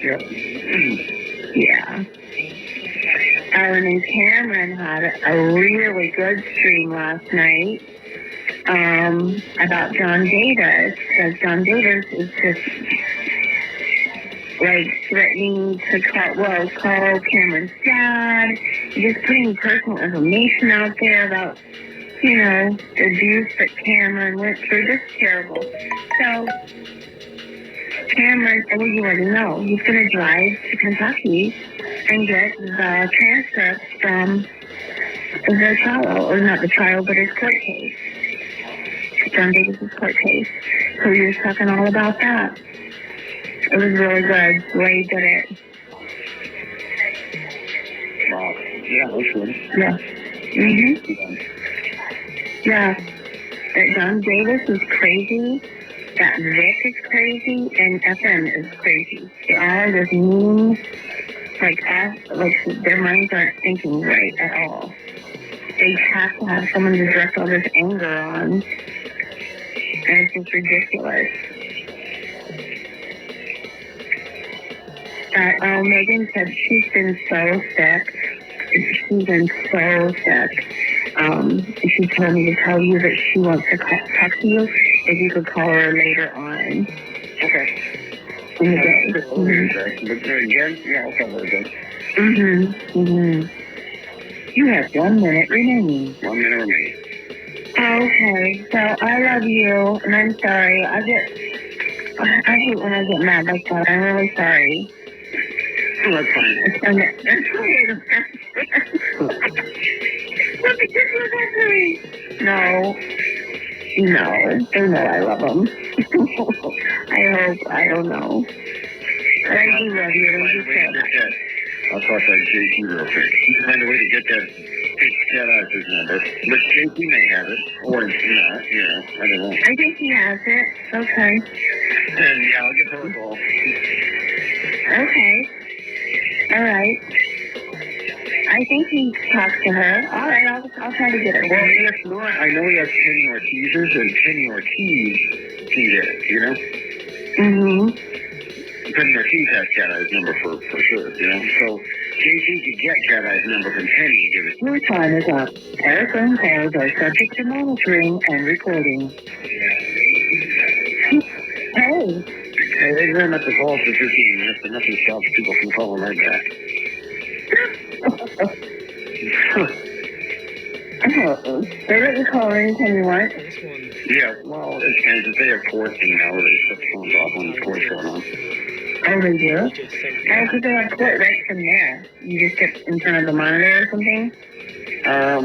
Yep. Yeah. Ellen and Cameron had a really good stream last night about John Davis, because John Davis is just like threatening to call Cameron's dad, just putting personal information out there about, you know, the abuse that Cameron went through. Just terrible. So Cameron, well, you already know, he's going to drive to Kentucky and get the transcripts from the trial, or not the trial, but his court case. John Davis's court case. So he was talking all about that. It was really good. The way he did it. Wow. Yeah, that's good. Yeah. Yeah. That John Davis is crazy. That Vic is crazy, and FM is crazy. They all just mean, like their minds aren't thinking right at all. They have to have someone to direct all this anger on, and it's just ridiculous. Megan said she's been so sick. She's been so sick. She told me to tell you that she wants to talk to you. If you could call her later on. Okay. In the day. But again, yeah, I'll call her again. You have 1 minute remaining. 1 minute remaining. Okay, so I love you, and I'm sorry. I hate when I get mad like that. I'm really sorry. Oh, that's fine. What the kids were doing? No, they know I love them. I don't know. But I do love you. I'll talk to JT real quick. You can find a way to get that Cat Eye's number. But JT may have it, or not, I don't know. I think he has it. Okay. And yeah, I'll give her a call. Okay. All right. I think he talked to her. All right, I'll try to get her. Well, if not, I know he has Penny Ortiz's, and Penny Ortiz can get it, you know? Penny Ortiz has Cat Eye's number for sure, you know? So JT could get Cat Eye's number from Penny and give it. Your time is up. Our phone calls are subject to monitoring and recording. Hey. They're going to have to call for 15 minutes, but nothing stops people from calling right back. They let you call anytime you want. Yeah, well, it's kind of, they have court thing now where they shut the phones off when the court's going on. Oh, they do? Oh, because they have court right from there. You just get in front of the monitor or something? No,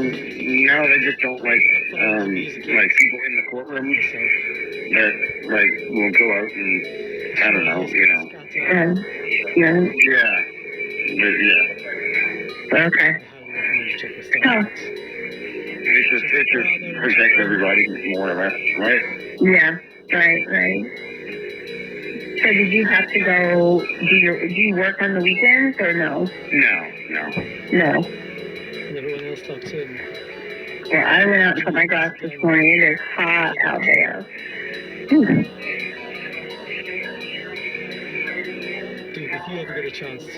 they just don't like people in the courtroom that, will go out and, I don't know, you know. Yeah. Yeah. Okay. Oh. It just protects everybody more or less, right? Yeah, right. So did you have to go, do you work on the weekends or no? No. And everyone else talks in. Well, I went out and cut my grass this morning. It is hot out there. Dude, if you you ever get a chance to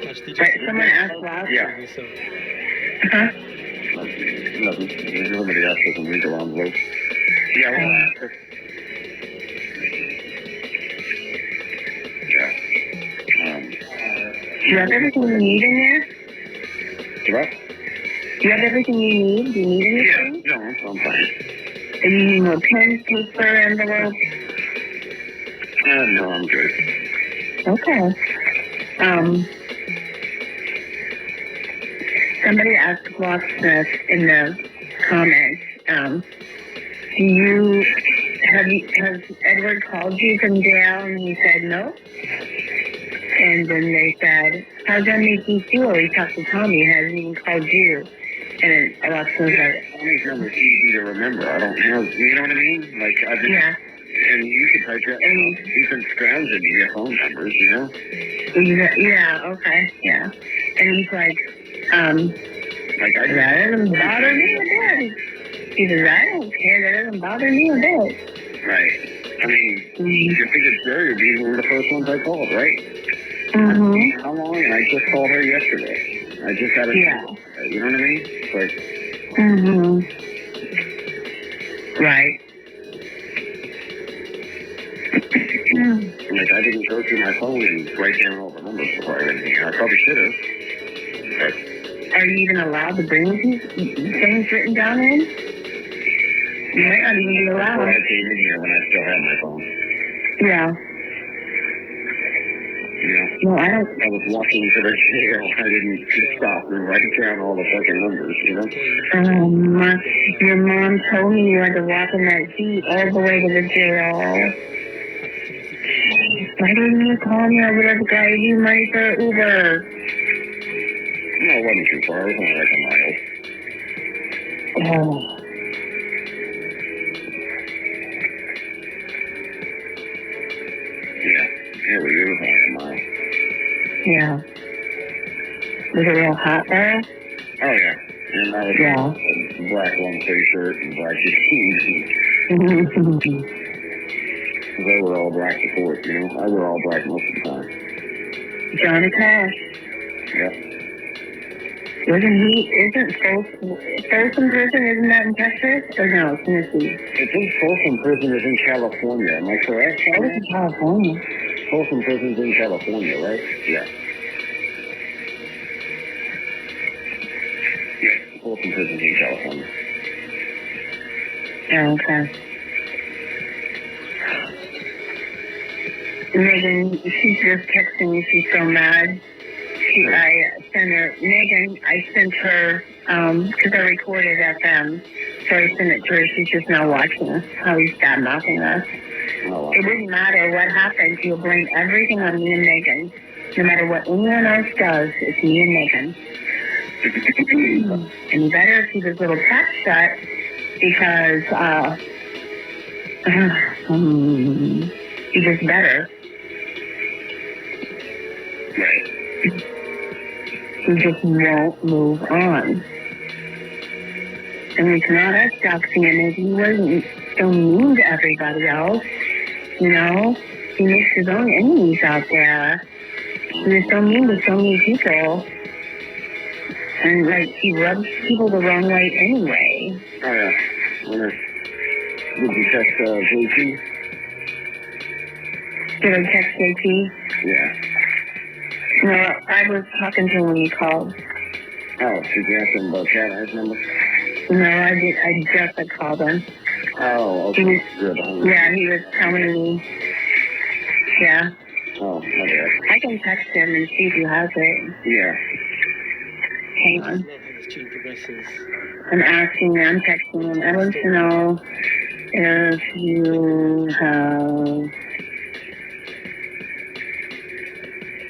catch the Right, someone asked last. Yeah. yourself? Huh? Nothing. Somebody asked for some legal envelope. Yeah, we'll ask her. Yeah. Do you have everything you need in there? What? Do you have everything you need? Do you need Yeah. anything? No, I'm fine. Do you need more pens, paper, envelopes? No, I'm good. Okay. Somebody asked Locksmith in the comments, has Edward called you from jail? And he said no. And then they said, how's that make you feel? He talked to Tommy, he hasn't even called you. And then Locksmith said, Tommy's number's easy to remember. I don't have, you know what I mean? Like, I just, yeah. and you can type that. And He's been scrounging to get phone numbers, you know? yeah, okay, yeah. And he's like, Like, I that doesn't bother me a bit. He says, I don't care, that doesn't bother me a bit. Right. I mean, you think it's very these were the first ones I called, right? Mm-hmm. How long? And I just called her yesterday. I just had a Yeah. You know what I mean? It's like, Mm-hmm. Right. like I didn't go through my phone and write down all the numbers before I went in here. I probably should have. But Are you even allowed to bring these things written down in? You might not even be I allowed. came in here when I still had my phone. Yeah. You know? No, I don't. I was walking to the jail. I didn't just stop and write down all the fucking numbers, you know? Your mom told me you had to walk in that Jeep all the way to the jail. Why didn't you call me? I would have guided you money for Uber. No, it wasn't too far. It was only like a mile. Oh. Yeah. Here we go. It was only a mile. Yeah. Was it real hot there? Oh, yeah. And I was Yeah. a black long sleeve shirt and black jeans. They were all black before, you know? I wear all black most of the time. Johnny Cash. Yeah. Isn't Folsom Prison, isn't that in Texas? Or no, Tennessee? I think Folsom Prison is in California. Am I correct? Oh, it's in California. Folsom Prison's in California, right? Yeah. Yeah, Folsom Prison's in California. Oh, okay. Megan, she's just texting me. She's so mad. I sent her, because I recorded FM, so I sent it to her. She's just now watching us, how he's bad mouthing us. Oh, It wouldn't matter what happens. You'll blame everything on me and Megan. No matter what anyone else does, it's me and Megan. And you better keep his little trap shut, because, you just better. right. He just won't move on. And it's not us doxing him. If he wasn't so mean to everybody else, you know, he makes his own enemies out there. He was so mean to so many people. And, like, he rubs people the wrong way anyway. Oh, yeah. Did you text JT? Did I text JP? Yeah. No, I was talking to him when he called. Oh, did you ask him about Chad I's number? No, I just called him. Oh, okay. He was, Good. yeah, he was telling me. Yeah. Oh, my bad. I can text him and see if he has it. Yeah. Hang I on. love how this tune progresses. I'm asking him, I'm texting him. I want to know if you have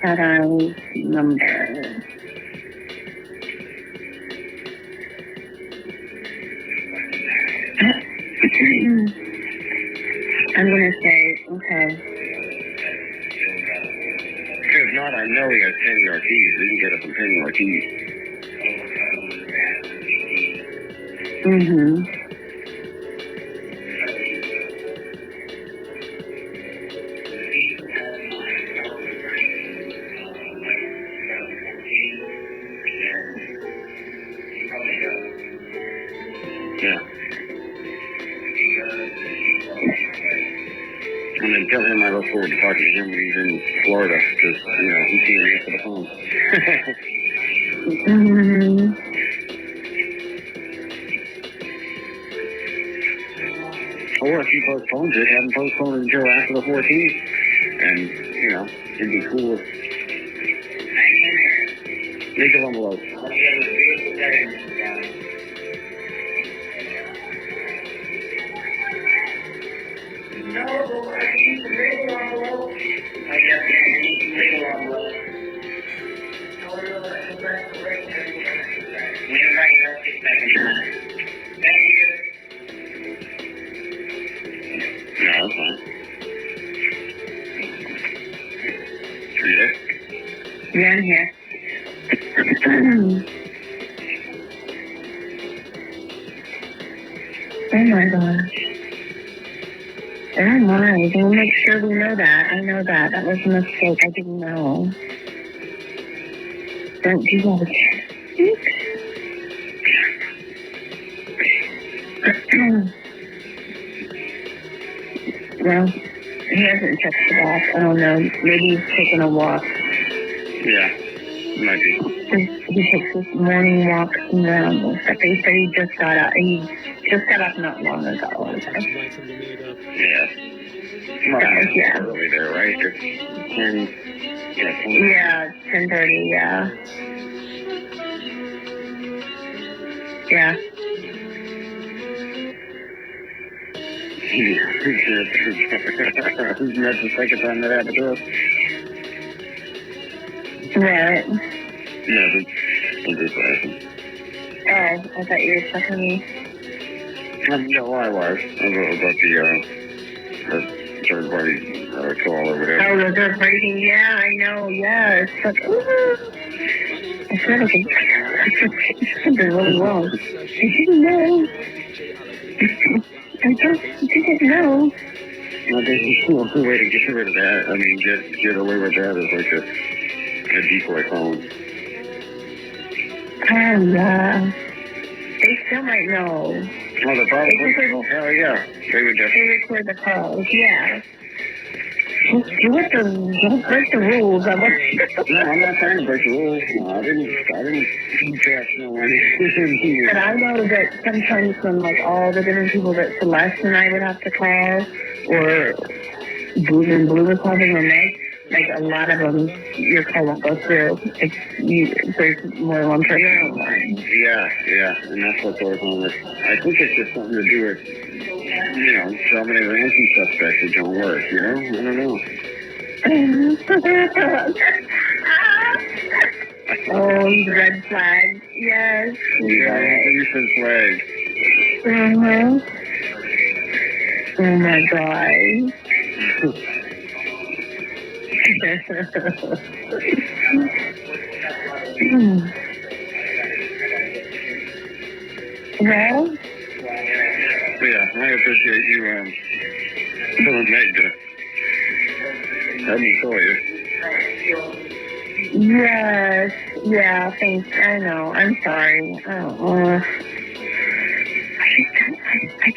Shadow's number. I'm going to say, okay. If not, I know he has Penny Ortiz. We can get it from Penny Ortiz. Mm-hmm. then tell him I look forward to talking to him when he's in Florida, because, you know, he can't answer the phone. Or if he postpones it, have him postpone it until after the 14th. And, you know, it'd be cool. Make an envelope. No, that's fine. Are you there? Yeah, I'm here. Oh my gosh. Oh my, we'll make sure we know that. I know that. That was a mistake. I didn't know. Don't do that again. Well, he hasn't checked the box. I don't know. Maybe he's taking a walk. Yeah, might be. He takes his morning walks around and stuff. He said he just got up. He just got up not long ago. Right from the meet up. Yeah. Yeah. Early there, right? It's 10. Yeah, 10. Yeah, 10:30. Yeah. Yeah. That's the second time that happened to us. What? Nothing. I'm just laughing. Oh, I thought you were talking to me. No, I was. About the third party call or whatever. Oh, they're breaking. Yeah, I know. Yeah, it's like, ooh. I feel like it's something really wrong. I didn't know. I didn't know. Well, there's no way to get rid of that. I mean, get away with that is like a decoy phone. Oh, yeah. They still might know. Oh, the probably. Hell yeah. They would They definitely. record the calls, yeah. Don't break the rules. No, I'm not trying to break the rules. No, I didn't trash no one. But I know that sometimes when, like, all the different people that Celeste and I would have to call, or Blue was calling, or Meg, like, a lot of them, your call won't go through. There's more than one person on the line. Yeah, and that's what's going on with. I think it's just something to do with, you know, so many ransom suspects that don't work, you know? I don't know. Oh, red flag. Yes. Yeah, innocent flag. Oh my God. Well, Yeah, I appreciate you telling Meg to have me call you. yes. Yeah, thanks. I know. I'm sorry. I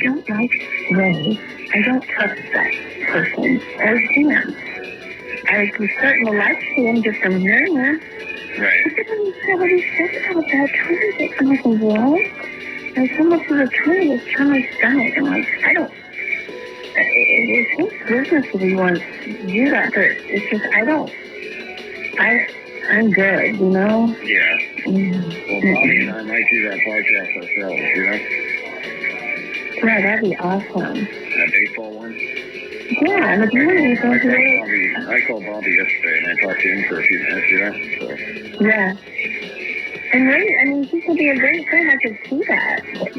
don't like Ray. I don't trust that person or Sam. I was starting to like Sam just from hearing him. Right. But then he said what he said about that target. I'm like, what? And so much of the target was trying to stomach. I'm like, I don't. It's his business if he wants to do that, but it's just, I'm good, you know? Yeah. Well, Bobby and I might do that podcast ourselves, you know? Yeah, that'd be awesome. That baseball one? Yeah, and if you want to go to it. I called Bobby yesterday and I talked to him for a few minutes, you know? So. Yeah. And Ray, I mean, he could be a great friend. I could see that. But,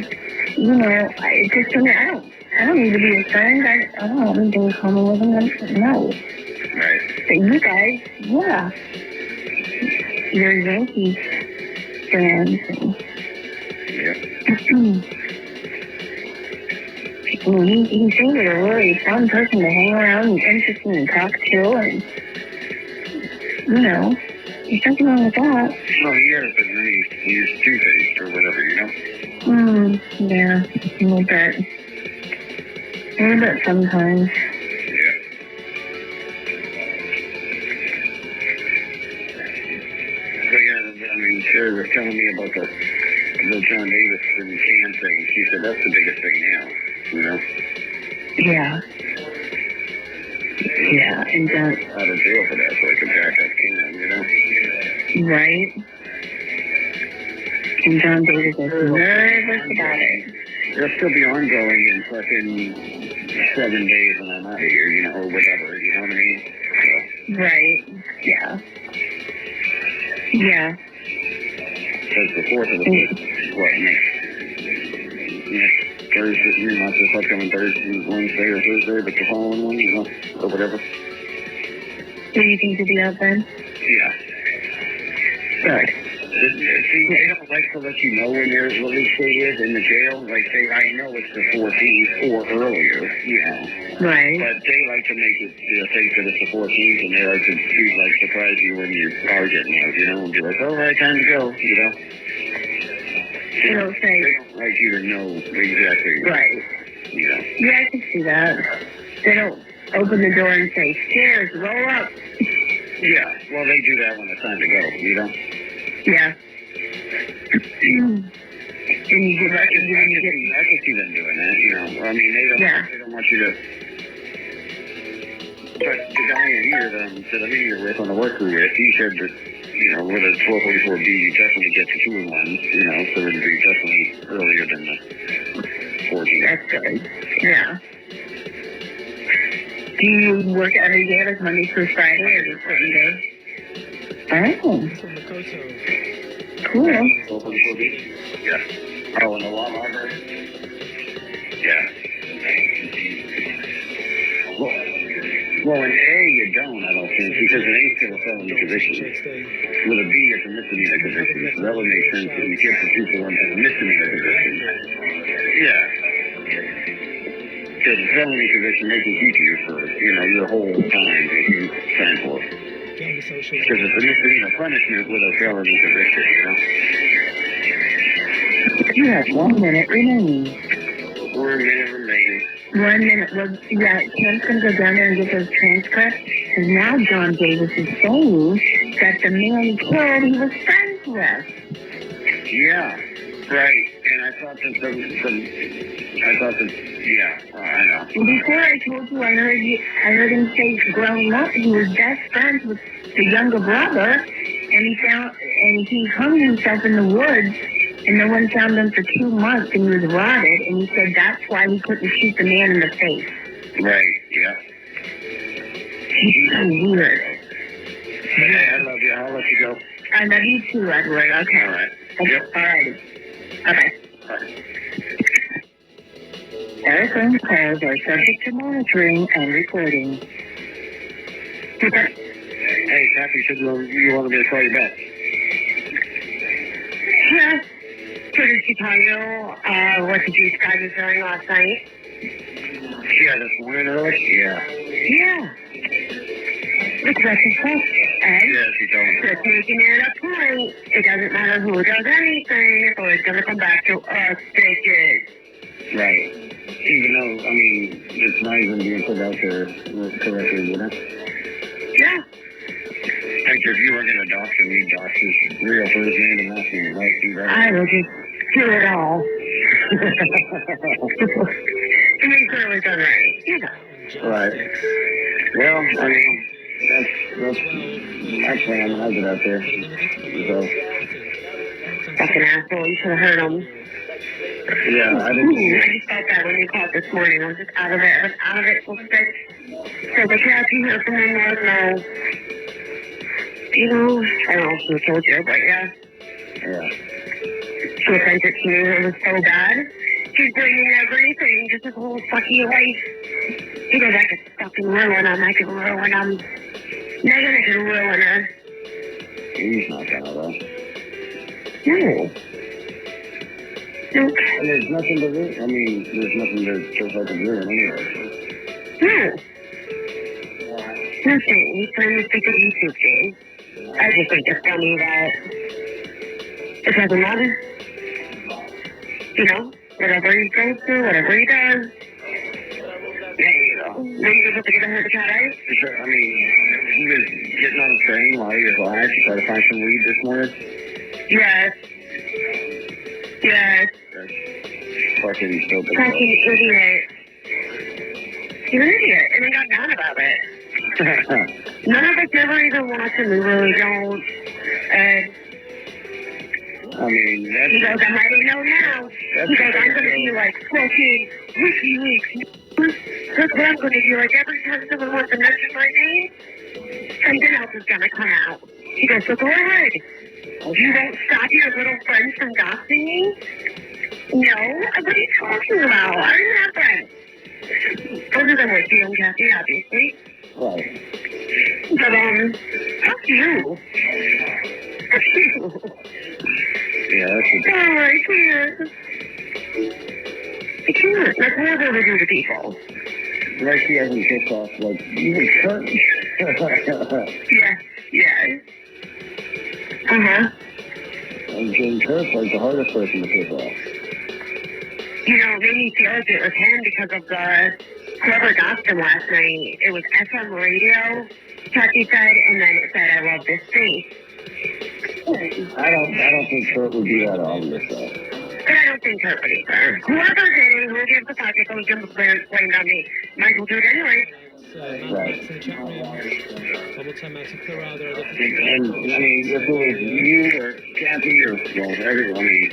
you know, it's just for me, I don't need to be a friend. I don't have anything in common with him. No. Right. But you guys, yeah. You're Yankees fans. Yeah. I mean, he seems like a really fun person to hang around and interesting to talk to, and, you know, there's nothing wrong with that. No, he is, but then he's two-faced or whatever, you know? Yeah, a little bit. A little bit sometimes. Yeah. Sherry was telling me about the John Davis and Cam thing. She said that's the biggest thing now, you know? Yeah. Yeah, and Out of jail for that, so I could back up Cam, you know? right. And John Davis is nervous about it. It'll still be ongoing in fucking 7 days when I'm out of here, you know, or whatever, you know what I mean? So. Right. Yeah. Yeah. Because the 4th of the 5th, what, next Thursday, not this upcoming Thursday, Wednesday or Thursday, but the following one, you know, or whatever. Do you think you'll be out then? Yeah. Good. See, they don't like to let you know when their release date is in the jail. Like, I know it's the 14th or earlier, you know. Right. But they like to make it, think that it's the 14th, and they like to surprise you when you are getting out, you know, and be like, all right, time to go, you know. They don't say. They don't like you to know exactly. Right. You know. Yeah, I can see that. They don't open the door and say, stairs, roll up. Yeah, well, they do that when it's time to go, you know. Yeah. And you give up. I can see them doing that, you know. I mean, they don't want you to. But the guy in here that I'm here with on the work crew with, he said that, you know, with a 1244B, you definitely get the 2-in-1s, you know, so it'd be definitely earlier than the 14th. That's good. Yeah. Do you work every day, like Monday through Friday, or just certain days? Oh. From the Koto. Cool. 1244B? Yeah. Oh, in the law library? Yeah. Well, in A, you don't, I don't think, because an A is still a felony conviction. With a B, it's a misdemeanor conviction. So that would make sense that you get the 2-for-1 as a misdemeanor conviction. Yeah. Because a felony conviction, they can keep you for, you know, your whole time that you sign for. Because it's a misdemeanor punishment with a felony conviction, you know? You have 1 minute remaining. 1 minute remaining. 1 minute. Well, yeah, Ken's going to go down there and get those transcripts. Because now John Davis is saying that the man he killed, he was friends with. Yeah, right. And I thought that I know. Before I told you, I heard him say growing up he was best friends with the younger brother, and he hung himself in the woods, and no one found him for 2 months, and he was rotted, and he said that's why he couldn't shoot the man in the face. Right, yeah. He's so weird. Hey, I love you. I'll let you go. I love you too, Edward. Okay. All right. Yep. All righty. Okay. All phone calls are subject to monitoring and recording. Hey, Kathy said you wanted me to call you back. Yeah. So did she tell you what the Juice guy was doing last night? Yeah, this morning early? Yeah. Yeah. It's what she said. Yeah, she told me. Just making it a point. It doesn't matter who does anything. It's always going to come back to us, bitches. Right. Even though, I mean, it's not even being put out there correctly, you know? Yeah. Like, if you were going to dox him, you'd dox his real first name and last name, right? I will just do it all. To make sure it was done right. You know. Right. Well, I mean, that's my plan when I get out there. So. Fucking asshole. You should have heard him. Yeah, I didn't. I just felt that when you called this morning. I was just out of it. I was out of it so quick. So the cat you hear from him was no. You know, I don't know who told you, but yeah. Yeah. She sent it to me. It was so bad. She's bringing everything, just his whole fucking life. He goes, I could fucking ruin him. I could ruin him. Megan, I could ruin her. He's not gonna, though. No. Nope. And there's nothing to do. I mean, there's nothing to fucking do anyway. No. Nothing. He's playing this stupid YouTube game. I just think it's funny that it doesn't matter. You know, whatever he goes through, whatever he does. Yeah, you know. When you're able to get a hurt cat eyes? I mean, he was getting on a train while he was alive to try to find some weed this morning. Yes. Yes. That's fucking stupid. Fucking idiot. You're an idiot, and we got mad about it. None of us ever even watch him, we really don't. And I mean, that's... he goes, I'm letting know now. He goes, I'm going to be like fucking WikiLeaks. That's what I'm going to do. Like every time someone wants to mention my name, something else is going to come out. He goes, so go ahead. You won't stop your little friends from gossiping me? No? What are you talking about? I don't have friends. Those are the ones you and Kathy, obviously. Right. But, fuck you. Fuck you. Yeah, that's a... Oh, I can't. I can't. That's horrible to do to people. Like he hasn't pissed off, like, even Kurt. Yeah. Yeah. Uh-huh. And Jane Kurt's like the hardest person to piss off. You know, it made me feel like it was him because of whoever got him last night. It was FM radio, Kathy said, and then it said, I love this face. I don't think Kurt would be that obvious, though. But I don't think Kurt would either. Whoever did it, who gives the fuck, it goes to blamed on me. Might as well do it anyway. So, Max in the chat room. Bubble time out to Corrado. And, I mean, if it was you or Kathy or, well, everyone, I mean,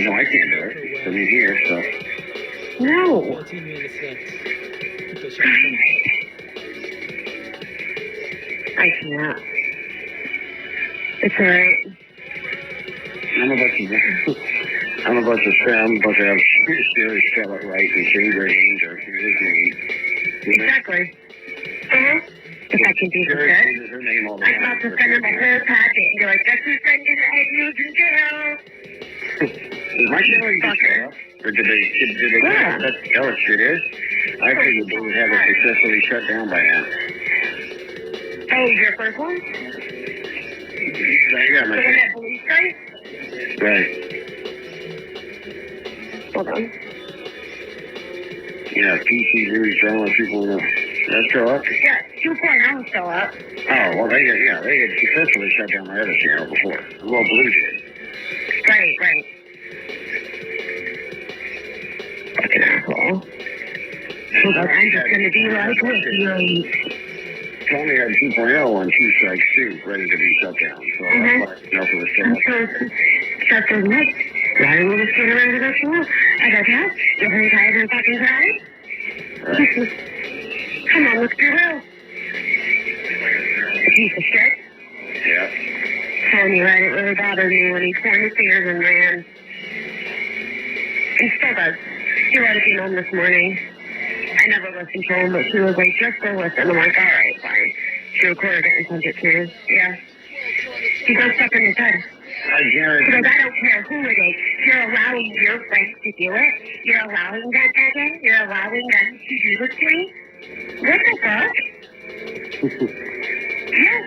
no, I can't do it. I mean, here, so. No. 14 minutes left. Keep the shot. I can't. It's alright. I'm about to have Sherry spell it right and change her names or his name. Exactly. Uh-huh. If I can do the Sherry set. changes her name all the I'm time. about to send him a whole packet and be like, that's who's sending the head news in jail. Is my Sherry fucker? Or did they Yeah. that's how it shit is? I figured they would have it successfully shut down by now. Oh, your first one? Yeah, my The one that police guy? right. Hold on. Yeah, PC News Journal 2.0. That's still up? Yeah, 2.0 is still up. Oh, well, they had successfully shut down my other channel before. Well, Blue did. Right. Fucking asshole. Hold on, I'm just gonna be like with you. Tony had 2.0 on Two Strike Soup ready to be shut down. So that's why, for the I'm show. shut the neck. Why do we just get around to the show? I go, Kat, you're very tired and fucking crying? Right. Come on, let's be real. Piece of shit. Yeah. Telling you that it really bothered me when he pointed his fingers and ran. And still does. She let it be known this morning. I never listened to him, but she was like, just go listen. I'm like, all right, fine. She recorded it and sent it to me. Yeah. He goes stuff in his head. I guarantee. Because I don't care who it is. You're allowing your friends to do it. You're allowing that again. You're allowing them to do this to me. What the fuck? Yeah.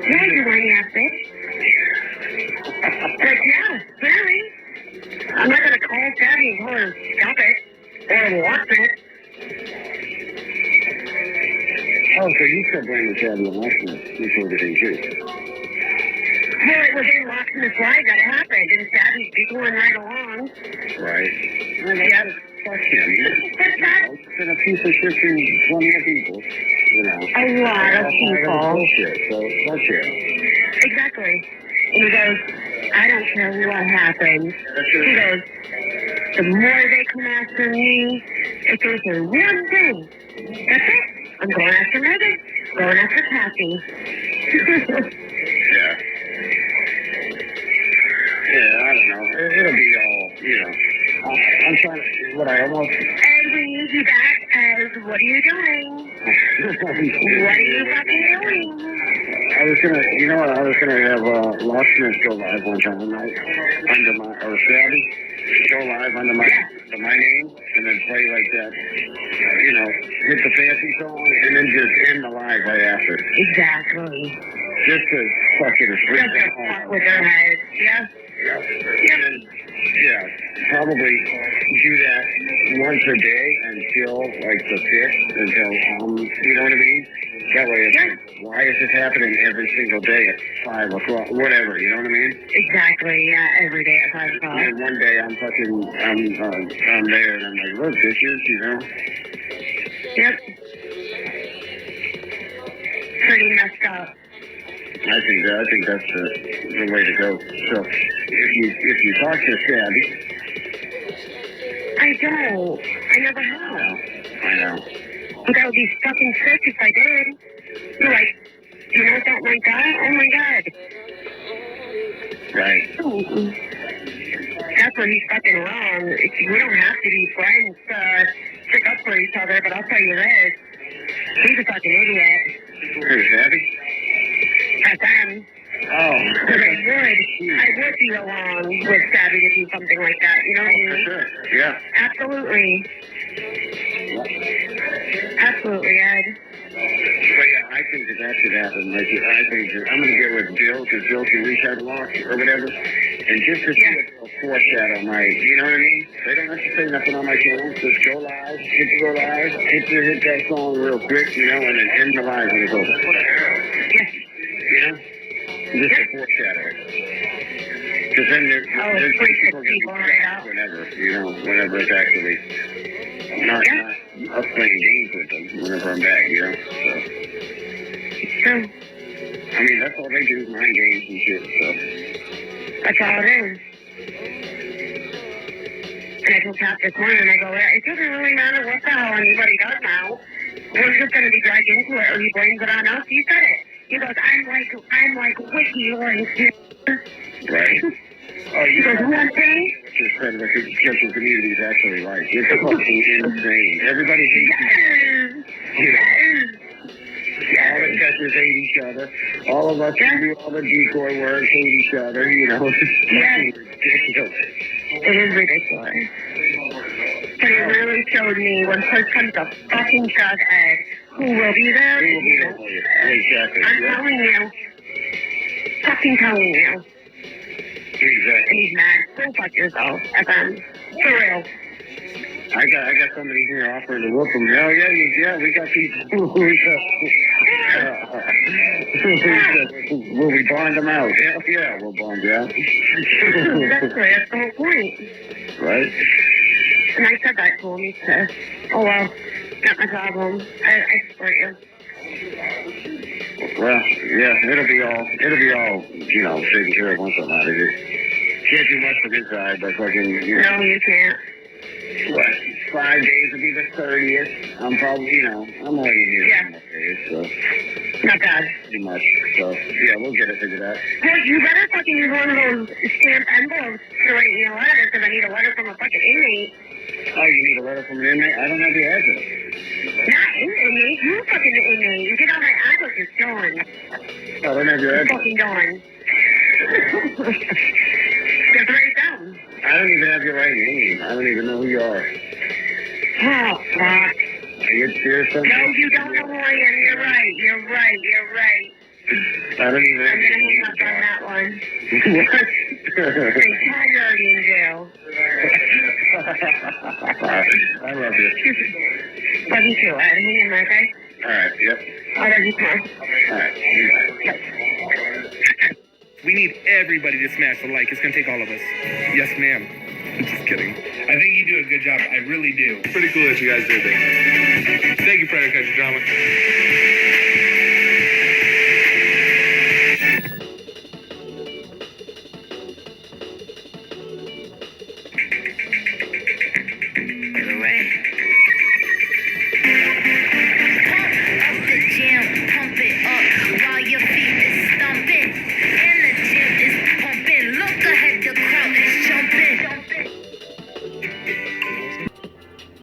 Yeah, you whiny ass bitch. Like, yeah, clearly. I'm not gonna call Daddy and tell her to stop it. Or watch it. Oh, so you still blame the Chad election before the day too? Well, it was in Locksmith Live that it happened, and Daddy's giggling right along. Right. Yep. Fuck him. It's been a piece of shit to plenty of people, you know. A lot of people. Bullshit, so fuck him. Exactly. And he goes, I don't care what happens. He goes, the more they come after me, if they say one thing, that's it. I'm going after Megan, going after Kathy. Yeah. Yeah, I don't know. It'll be all, you know. I'm trying to, what I almost... And we need you back as, what are you doing? What are you fucking doing? I was gonna, you know what, I was gonna have Locksmith go live one time tonight under my, or Savvy, go live under my name, and then play like that, you know, hit the fancy song, and then just end the live right after. Exactly. Just to fucking freak Just to them fuck out. with their heads. Yeah. Yeah. And then, yeah, probably do that once a day until like the 5th, until, you know what I mean? That way it's like, why is this happening every single day at 5 o'clock? Whatever, you know what I mean? Exactly, yeah, every day at 5 o'clock. And one day I'm there and I'm like, look, bitches, you know? Yep. Pretty messed up. I think that's the way to go. So if you talk to Shabby, I don't. I never have. I know. That would be fucking sick if I did. You're like, you know something like that? Oh my god. Right. That's where he's fucking wrong. We don't have to be friends to stick up for each other, but I'll tell you this. He's a fucking idiot. Who's Shabby? At them. Oh. But I would be along with Savvy to do something like that, you know what I mean? For sure. Yeah. Absolutely. Absolutely, Ed. But yeah, I think that should happen. Like, I think that I'm going to get with Jill, because Jill can reach out and walk or whatever. And just to see a foreshadow my, you know what I mean? They don't have to say nothing on my channel. Just go live, hit that song real quick, you know, and then end the live when it's over. Yes. You know? Just to foreshadow it. Because then there's people going to be trapped whenever it's actually not us playing games with them whenever I'm back, you know? So. True. I mean, that's all they do is mind games and shit, so. That's all it is. And I told Pat this morning, and I go, it doesn't really matter what the hell anybody does now. We're just going to be dragged into it, or he blames it on us. He said it. He goes, I'm like Wiki Lawrence. Right. Oh, He goes, one thing. Just said what the Christian community is actually like. It's fucking insane. Everybody hates each other. You know? All the catchers hate each other. All of us who do all the decoy work hate each other, you know? It's fucking ridiculous. It is ridiculous. But it really showed me when push comes to fucking shove, Ed, who will be there? Who will be there for you? Exactly. I'm telling you. Fucking telling you. Exactly. And he's mad. Go fuck yourself, FM. For real. I got somebody here offering to whoop him. Oh, yeah, we got people. Will we bond them out? Yeah, we'll bond you out. Exactly, that's the whole point. Right? And I said that to him. He said, oh, well, not my problem. I support you. Well, yeah, it'll be all, you know, taken care of once I'm out of here. Can't do much from his side, but fucking, you know. No, you can't. What, 5 days will be the 30th. I'm probably, you know, I'm only here for days, so. Not bad. Pretty much. So, yeah, we'll get it figured out. Well, you better fucking use one of those stamped envelopes to write me a letter, because I need a letter from a fucking inmate. Oh, you need a letter from an inmate? I don't have the address. Not an inmate, you fucking inmate. You get on my address, it's done. I don't have your It's address. fucking done. Just write it down. I don't even have your right name. I don't even know who you are. Oh, fuck. Are you serious? No, you don't know who I am. You're right. I don't even have I'm your gonna name. hang up on that one. What? Thank God you're already in jail. I love you. Love you too, Ed. Hang in there, okay? All right, yep. I'll love you tomorrow. All right. Yep. We need everybody to smash the like. It's going to take all of us. Yes, ma'am. I'm just kidding. I think you do a good job. I really do. Pretty cool that you guys did that. Thank you, Predator Country Drama.